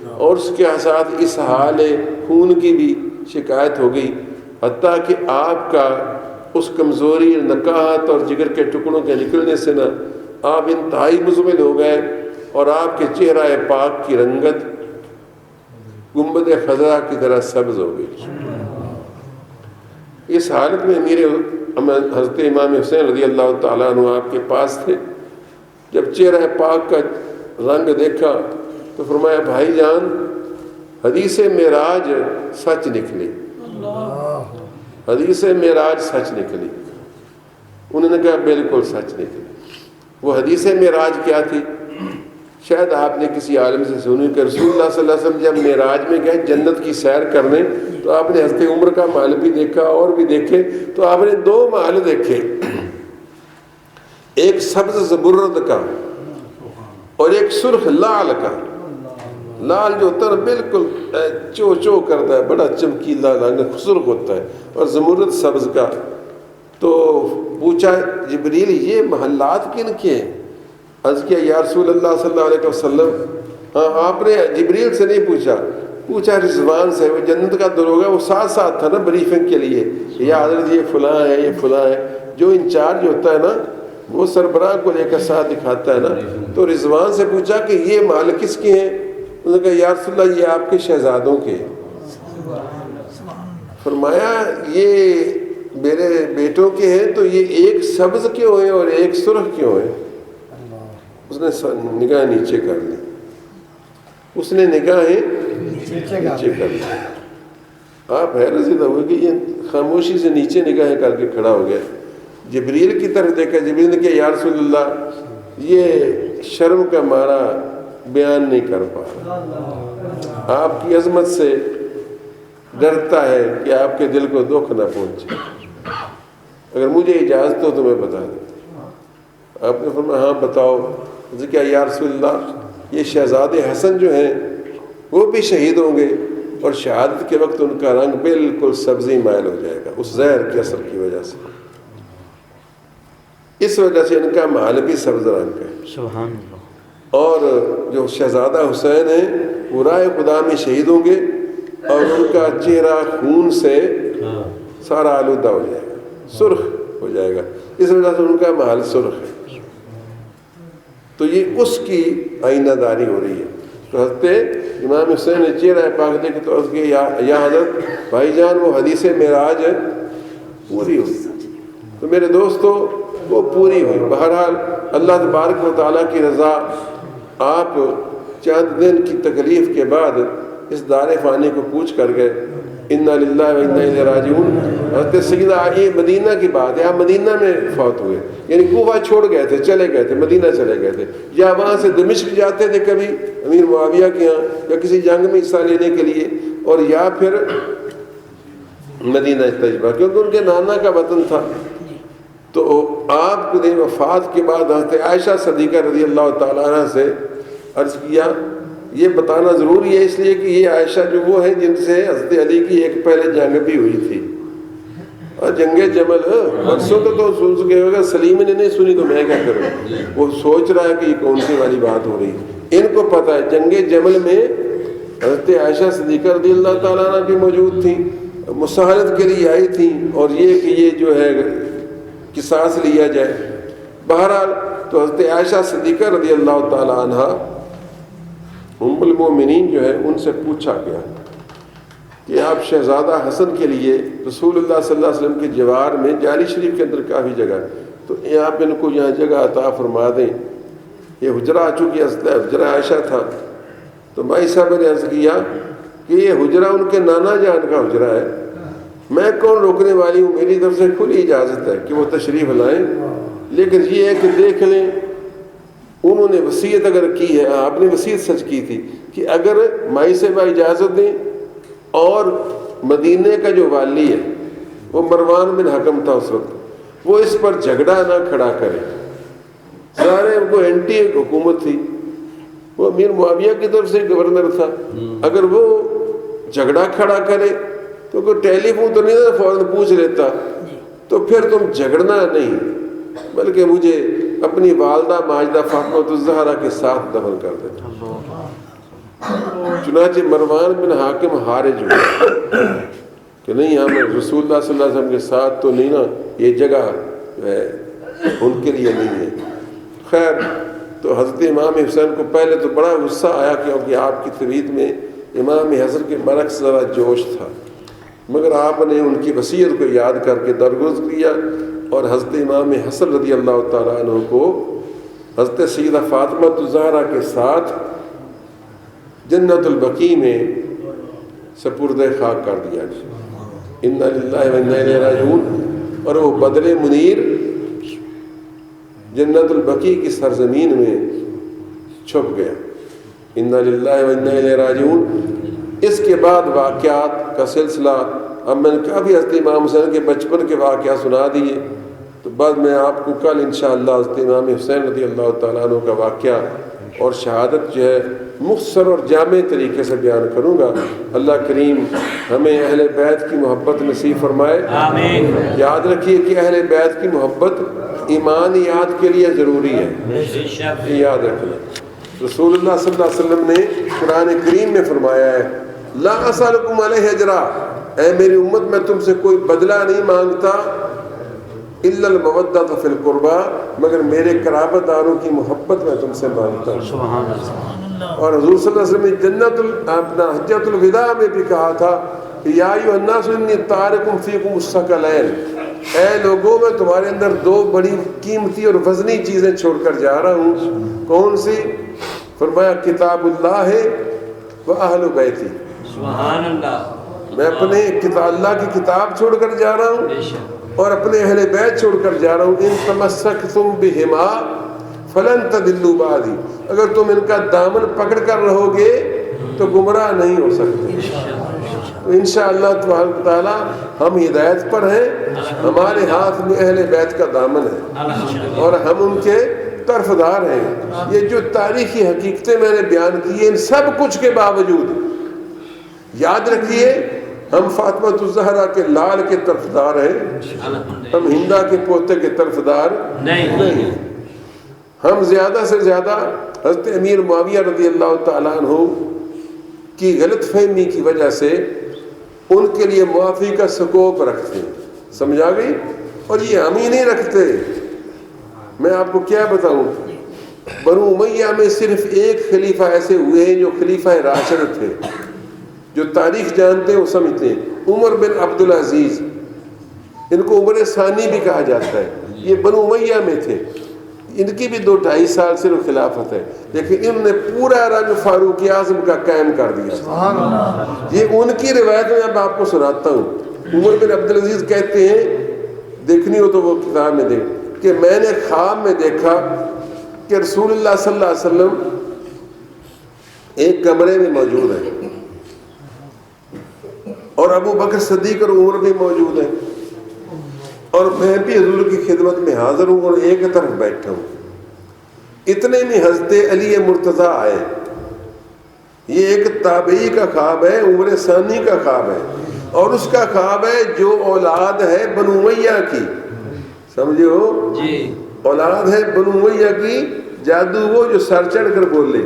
اور اس کے ساتھ اس حال خون کی بھی شکایت ہو گئی، حتیٰ کہ آپ کا اس کمزوری نکاہت اور جگر کے ٹکڑوں کے نکلنے سے نا آپ انتہائی مزمل ہو گئے، اور آپ کے چہرہ پاک کی رنگت گنبد خضرا کی طرح سبز ہو گئی۔ اس حالت میں میرے حضرت امام حسین رضی اللہ تعالیٰ عنہ آپ کے پاس تھے۔ جب چہرہ پاک کا رنگ دیکھا تو فرمایا بھائی جان حدیث معراج سچ نکلی، حدیث معراج سچ نکلی۔ انہوں نے کہا بالکل سچ نکلی۔ وہ حدیث معراج کیا تھی؟ شاید آپ نے کسی عالم سے سنی کہ رسول اللہ صلی اللہ علیہ وسلم جب معراج میں گئے جنت کی سیر کرنے، تو آپ نے حضرت عمر کا محل بھی دیکھا اور بھی دیکھے، تو آپ نے دو محل دیکھے، ایک سبز زبرد کا اور ایک سرخ لال کا۔ لال جو ہوتا ہے بالکل چو چو کرتا ہے، بڑا چمکیلا رنگ سرخ ہوتا ہے، اور زمرد سبز کا۔ تو پوچھا جبریل یہ محلات کن کے ہیں؟ عرض کیا یا رسول اللہ صلی اللہ علیہ وسلم، ہاں آپ نے جبریل سے نہیں پوچھا رضوان سے، وہ جنت کا دروگا وہ ساتھ ساتھ تھا نا بریفنگ کے لیے، یا حضرت یہ فلاں ہے یہ فلاں ہے، جو انچارج ہوتا ہے نا وہ سربراہ کو لے کر ساتھ دکھاتا ہے نا، تو رضوان سے پوچھا کہ یہ مال کس کے ہیں؟ انہوں نے کہا یا رسول اللہ یہ آپ کے شہزادوں کے ہیں۔ فرمایا یہ میرے بیٹوں کے ہیں، تو یہ ایک سبز کیوں ہیں اور ایک سرخ کیوں ہیں؟ اس نے نگاہ نیچے کر لی، اس نے نگاہیں نیچے کر لی۔ آپ حیرت زدہ ہوئے کہ یہ خاموشی سے نیچے نگاہیں کر کے کھڑا ہو گیا، جبریل کی طرف دیکھا۔ جبریل نے کہا یا رسول اللہ یہ شرم کا مارا بیان نہیں کر پا رہا، آپ کی عظمت سے ڈرتا ہے کہ آپ کے دل کو دکھ نہ پہنچے، اگر مجھے اجازت ہو تو میں بتا دوں۔ آپ نے فرمایا ہاں بتاؤ۔ کیا یا رسول اللہ یہ شہزادے حسن جو ہیں وہ بھی شہید ہوں گے، اور شہادت کے وقت ان کا رنگ بالکل سبزی مائل ہو جائے گا اس زہر کے اثر کی وجہ سے، اس وجہ سے ان کا محل بھی سبز رنگ کا ہے۔ سبحان اللہ۔ اور جو شہزادہ حسین ہیں وہ رائے خدا میں شہید ہوں گے، اور ان کا چہرہ خون سے سارا آلودہ ہو جائے گا، سرخ ہو جائے گا، اس وجہ سے ان کا محل سرخ ہے۔ تو یہ اس کی آئینہ داری ہو رہی ہے۔ تو حضرت امام حسین نے چہرہ پاک دیکھ تو عرض کیا یا حضرت بھائی جان وہ حدیث معراج پوری ہوئی۔ تو میرے دوستو وہ پوری ہوئی۔ بہرحال اللہ تبارک و تعالیٰ کی رضا، آپ چند دن کی تکلیف کے بعد اس دار فانی کو کوچ کر گئے۔ انا للہ و انا الیہ راجعون۔ حضرت سیدہ یہ مدینہ کی بات ہے، آپ مدینہ میں فوت ہوئے، یعنی کوفہ چھوڑ گئے تھے، چلے گئے تھے، مدینہ چلے گئے تھے، یا وہاں سے دمشق جاتے تھے کبھی امیر معاویہ کے ہاں، یا کسی جنگ میں حصہ لینے کے لیے، اور یا پھر مدینہ تجبہ، کیونکہ ان کے نانا کا وطن تھا۔ تو آپ نے وفات کے بعد حضرت عائشہ صدیقہ رضی اللہ تعالیٰ عنہ سے عرض کیا یہ بتانا ضروری ہے اس لیے کہ یہ عائشہ جو وہ ہیں جن سے حضرت علی کی ایک پہلے جنگ بھی ہوئی تھی، اور جنگ جمل پرسوں تو سن چکے ہوگا، سلیم نے نہیں سنی تو میں کیا کروں، وہ سوچ رہا ہے کہ یہ کون سی والی بات ہو رہی ہے۔ ان کو پتہ ہے جنگ جمل میں حضرت عائشہ صدیقہ رضی اللہ تعالیٰ عنہ بھی موجود تھیں، مساہرت کے لیے آئی تھیں، اور یہ کہ یہ جو ہے قصاص لیا جائے۔ بہرحال تو حضرت عائشہ صدیقہ رضی اللہ تعالیٰ عنہ ام المومنین جو ہے ان سے پوچھا گیا کہ آپ شہزادہ حسن کے لیے رسول اللہ صلی اللہ علیہ وسلم کے جوار میں جعلی شریف کے اندر کافی جگہ ہے، تو آپ ان کو یہاں جگہ عطا فرما دیں۔ یہ حجرہ چونکہ حجرہ عائشہ تھا، تو مائی صاحب نے عرض کیا کہ یہ حجرہ ان کے نانا جان کا حجرہ ہے، میں کون روکنے والی ہوں، میری طرف سے کھلی اجازت ہے کہ وہ تشریف لائیں، لیکن یہ ہے کہ دیکھ لیں انہوں نے وصیت اگر کی ہے، آپ نے وصیت سچ کی تھی کہ اگر مائی صاحبہ اجازت دیں، اور مدینے کا جو والی ہے وہ مروان بن حکم تھا اس وقت، وہ اس پر جھگڑا نہ کھڑا کرے، سارے وہ اینٹی حکومت تھی، وہ امیر معاویہ کی طرف سے گورنر تھا، اگر وہ جھگڑا کھڑا کرے تو کوئی ٹیلی فون تو نہیں تھا، فوراً پوچھ لیتا، تو پھر تم جھگڑنا نہیں بلکہ مجھے اپنی والدہ ماجدہ فاطمہ الزہرا کے ساتھ دفن کر دیتا۔ چنانچہ مروان بن حاکم حارج ہوئے کہ نہیں ہم رسول اللہ صلی اللہ علیہ وسلم کے ساتھ تو نہیں نا، یہ جگہ جو ہے ان کے لیے نہیں ہے۔ خیر تو حضرت امام حسین کو پہلے تو بڑا غصہ آیا کیونکہ آپ کی طبیعت میں امام حسن کے برعکس ذرا جوش تھا، مگر آپ نے ان کی وصیت کو یاد کر کے درگزر کیا، اور حضرت امام حسن رضی اللہ تعالیٰ عنہ کو حضرت سیدہ فاطمہ الزہرا کے ساتھ جنت البقیع میں سپرد خاک کر دیا گیا۔ انا للہ و انا الیہ راجعون، اور وہ بدر منیر جنت البقیع کی سرزمین میں چھپ گیا۔ انا للہ و انا الیہ راجعون۔ اس کے بعد واقعات کا سلسلہ اب میں نے کافی حضرت امام حسین کے بچپن کے واقعہ سنا دیے، تو بعد میں آپ کو کل انشاءاللہ حضرت امام حسین رضی اللہ تعالیٰ عنہ کا واقعہ اور شہادت جو ہے مختصر اور جامع طریقے سے بیان کروں گا۔ اللہ کریم ہمیں اہل بیت کی محبت نصیب فرمائے، آمین۔ یاد رکھیے کہ اہل بیت کی محبت ایمانیات کے لیے ضروری ہے، یہ یاد رکھنا۔ رسول اللہ صلی اللہ علیہ وسلم نے قرآن کریم میں فرمایا ہے لا اسألکم علیہ اجرا، اے میری امت میں تم سے کوئی بدلہ نہیں مانگتا، الا المودۃ فی القربى، مگر میرے قرابت داروں کی محبت میں تم سے مانگتا ہوں۔ اور حضور صلی اللہ علیہ وسلم نے اپنا حجۃ الوداع میں بھی کہا تھا کہ یا ایھا الناس انی تارک فیکم الثقلین، اے لوگوں میں تمہارے اندر دو بڑی قیمتی اور وزنی چیزیں چھوڑ کر جا رہا ہوں، کون سی؟ فرمایا کتاب اللہ و اہل بیتی، سبحان اللہ، میں اپنے اللہ کی کتاب چھوڑ کر جا رہا ہوں اور اپنے اہل بیت چھوڑ کر جا رہا ہوں۔ ان تمسکتم بہما فلن تضلوا بعدی، اگر تم ان کا دامن پکڑ کر رہو گے تو گمراہ نہیں ہو سکتے۔ تو انشاءاللہ تبارک تعالی ہم ہدایت پر ہیں، ہمارے ہاتھ میں اہل بیت کا دامن ہے اور ہم ان کے طرفدار ہیں۔ یہ جو تاریخی حقیقتیں میں نے بیان کی ہیں، ان سب کچھ کے باوجود یاد رکھیے ہم فاطمہ الزہرا کے لال کے طرفدار ہیں، ہم ہندا کے پوتے کے طرفدار نہیں۔ ہم زیادہ سے زیادہ حضرت امیر معاویہ رضی اللہ تعالیٰ عنہ کی غلط فہمی کی وجہ سے ان کے لیے معافی کا سکوپ رکھتے ہیں، سمجھا گئی؟ اور یہ ہم ہی نہیں رکھتے، میں آپ کو کیا بتاؤں، بنو امیہ میں صرف ایک خلیفہ ایسے ہوئے ہیں جو خلیفہ راشد تھے، جو تاریخ جانتے ہیں وہ سمجھتے ہیں، عمر بن عبدالعزیز، ان کو عمر ثانی بھی کہا جاتا ہے، یہ بنو امیہ میں تھے، ان کی بھی 2-2.5 سال صرف خلافت ہے، لیکن انہوں نے پورا رنگ فاروق اعظم کا قائم کر دیا۔ یہ ان کی روایت میں اب آپ کو سناتا ہوں۔ عمر بن عبدالعزیز کہتے ہیں، دیکھنی ہو تو وہ کتاب میں دیکھ، کہ میں نے خواب میں دیکھا کہ رسول اللہ صلی اللہ علیہ وسلم ایک کمرے میں موجود ہیں اور ابو بکر صدیق اور عمر بھی موجود ہیں، اور میں بھی حضور کی خدمت میں حاضر ہوں اور ایک طرف بیٹھا ہوں. اتنے میں حضرت علی مرتضیٰ آئے. یہ ایک تابعی کا خواب ہے, عمر ثانی کا خواب ہے, اور اس کا خواب ہے جو اولاد ہے بنو امیہ کی, سمجھے ہو جی, اولاد ہے بنو امیہ کی, جادو وہ جو سر چڑھ کر بولے,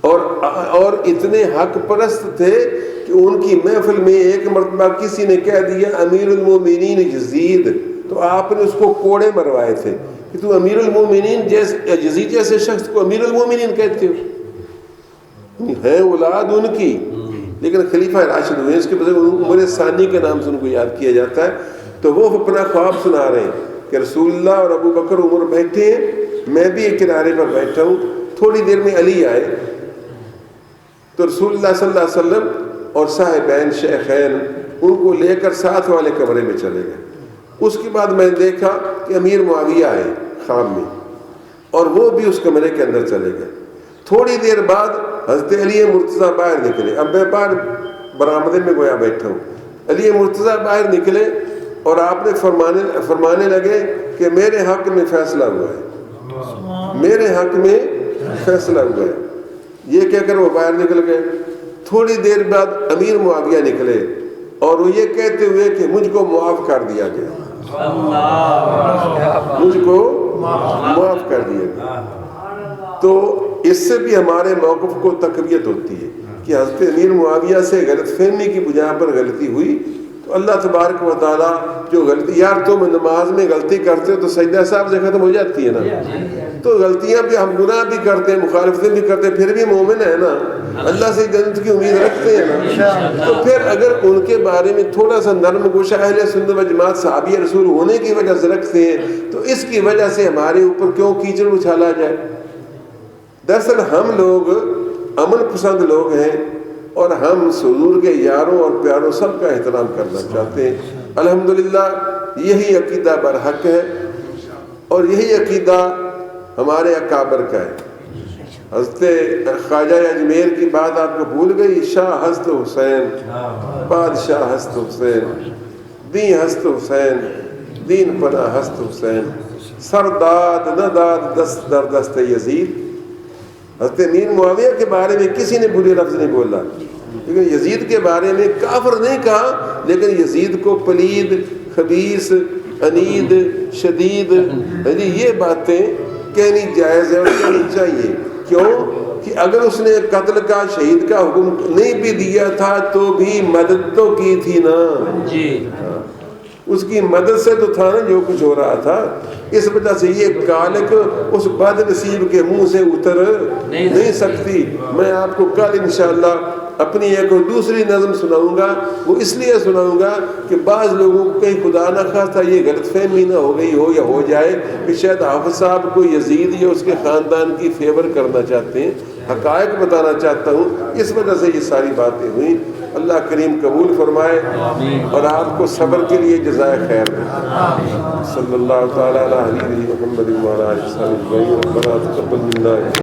اور اتنے حق پرست تھے کہ ان کی محفل میں ایک مرتبہ کسی نے کہہ دیا امیر المومنین یزید, تو آپ نے اس کو کوڑے مروائے تھے کہ تو امیر المومنین جیسے یزید جیسے شخص کو امیر المومنین کہتے ہو. ہیں اولاد ان کی لیکن خلیفہ راشد ہوئے, اس کے بجائے عمر ثانی کے نام سے ان کو یاد کیا جاتا ہے. تو وہ اپنا خواب سنا رہے ہیں کہ رسول اللہ اور ابو بکر عمر بیٹھے ہیں, میں بھی ایک کنارے پر بیٹھا ہوں. تھوڑی دیر میں علی آئے تو رسول اللہ صلی اللہ علیہ وسلم اور صاحبین شیخین ان کو لے کر ساتھ والے کمرے میں چلے گئے. اس کے بعد میں نے دیکھا کہ امیر معاویہ آئے خواب میں, اور وہ بھی اس کمرے کے اندر چلے گئے. تھوڑی دیر بعد حضرت علی مرتضیٰ باہر نکلے. اب میں باہر برآمدے میں گویا بیٹھا ہوں. علی مرتضیٰ باہر نکلے اور آپ نے فرمانے لگے کہ میرے حق میں فیصلہ ہوا ہے, میرے حق میں فیصلہ ہوا ہے. یہ کہہ کر وہ باہر نکل گئے. تھوڑی دیر بعد امیر معاویہ نکلے اور وہ یہ کہتے ہوئے کہ مجھ کو معاف کر دیا گیا, مجھ کو معاف کر دیا گیا. تو اس سے بھی ہمارے موقف کو تقویت ہوتی ہے کہ حضرت امیر معاویہ سے غلط فہمی کی بنا پر غلطی ہوئی تو اللہ تبارک و تعالیٰ جو غلطی, یار تم نماز میں غلطی کرتے ہو تو سجدہ صاحب سے ختم ہو جاتی ہے نا, تو غلطیاں بھی ہم گناہ بھی کرتے ہیں, مخالفتیں بھی کرتے ہیں, پھر بھی مومن ہے نا, اللہ سے جنت کی امید رکھتے ہیں نا. تو پھر اگر ان کے بارے میں تھوڑا سا نرم گوشہ اہل سنت و جماعت صحابی رسول ہونے کی وجہ سے رکھتے ہیں تو اس کی وجہ سے ہمارے اوپر کیوں کیچڑ اچھالا جائے. دراصل ہم لوگ امن پسند لوگ ہیں اور ہم حضور کے یاروں اور پیاروں سب کا احترام کرنا چاہتے ہیں. الحمدللہ یہی عقیدہ برحق ہے اور یہی عقیدہ ہمارے اکابر کا ہے. حضرت خواجہ اجمیر کی بات آپ کو بھول گئی, شاہ ہست حسین, بادشاہ ہست حسین, دین ہست حسین, دین پناہ ہست حسین, سرداد نداد دست در دست یزید. حضرت امیر معاویہ کے بارے میں کسی نے برے لفظ نہیں بولا, لیکن یزید کے بارے میں کافر نہیں کہا, لیکن یزید کو پلید, خبیث, انید, شدید, یہ باتیں کہنی جائز ہے اور کہنی چاہیے. کیوں کہ اگر اس نے قتل کا, شہید کا حکم نہیں بھی دیا تھا تو بھی مدد تو کی تھی نا جی, اس کی مدد سے تو تھا نا جو کچھ ہو رہا تھا. اس وجہ سے یہ کالک اس بد نصیب کے منہ سے اتر نہیں سکتی. میں آپ کو کل انشاءاللہ اپنی ایک دوسری نظم سناؤں گا. وہ اس لیے سناؤں گا کہ بعض لوگوں کو کہیں خدا نہ خواستہ یہ غلط فہمی نہ ہو گئی ہو یا ہو جائے کہ شاید حافظ صاحب کو یزید یا اس کے خاندان کی فیور کرنا چاہتے ہیں. حقائق بتانا چاہتا ہوں, اس وجہ سے یہ ساری باتیں ہوئیں. اللہ کریم قبول فرمائے اور آپ کو صبر کے لیے جزائے خیر دے. صلی اللہ تعالیٰ علیہ محمد وعلیٰ آلہ وصحبہ اجمعین. ربنا تقبل منا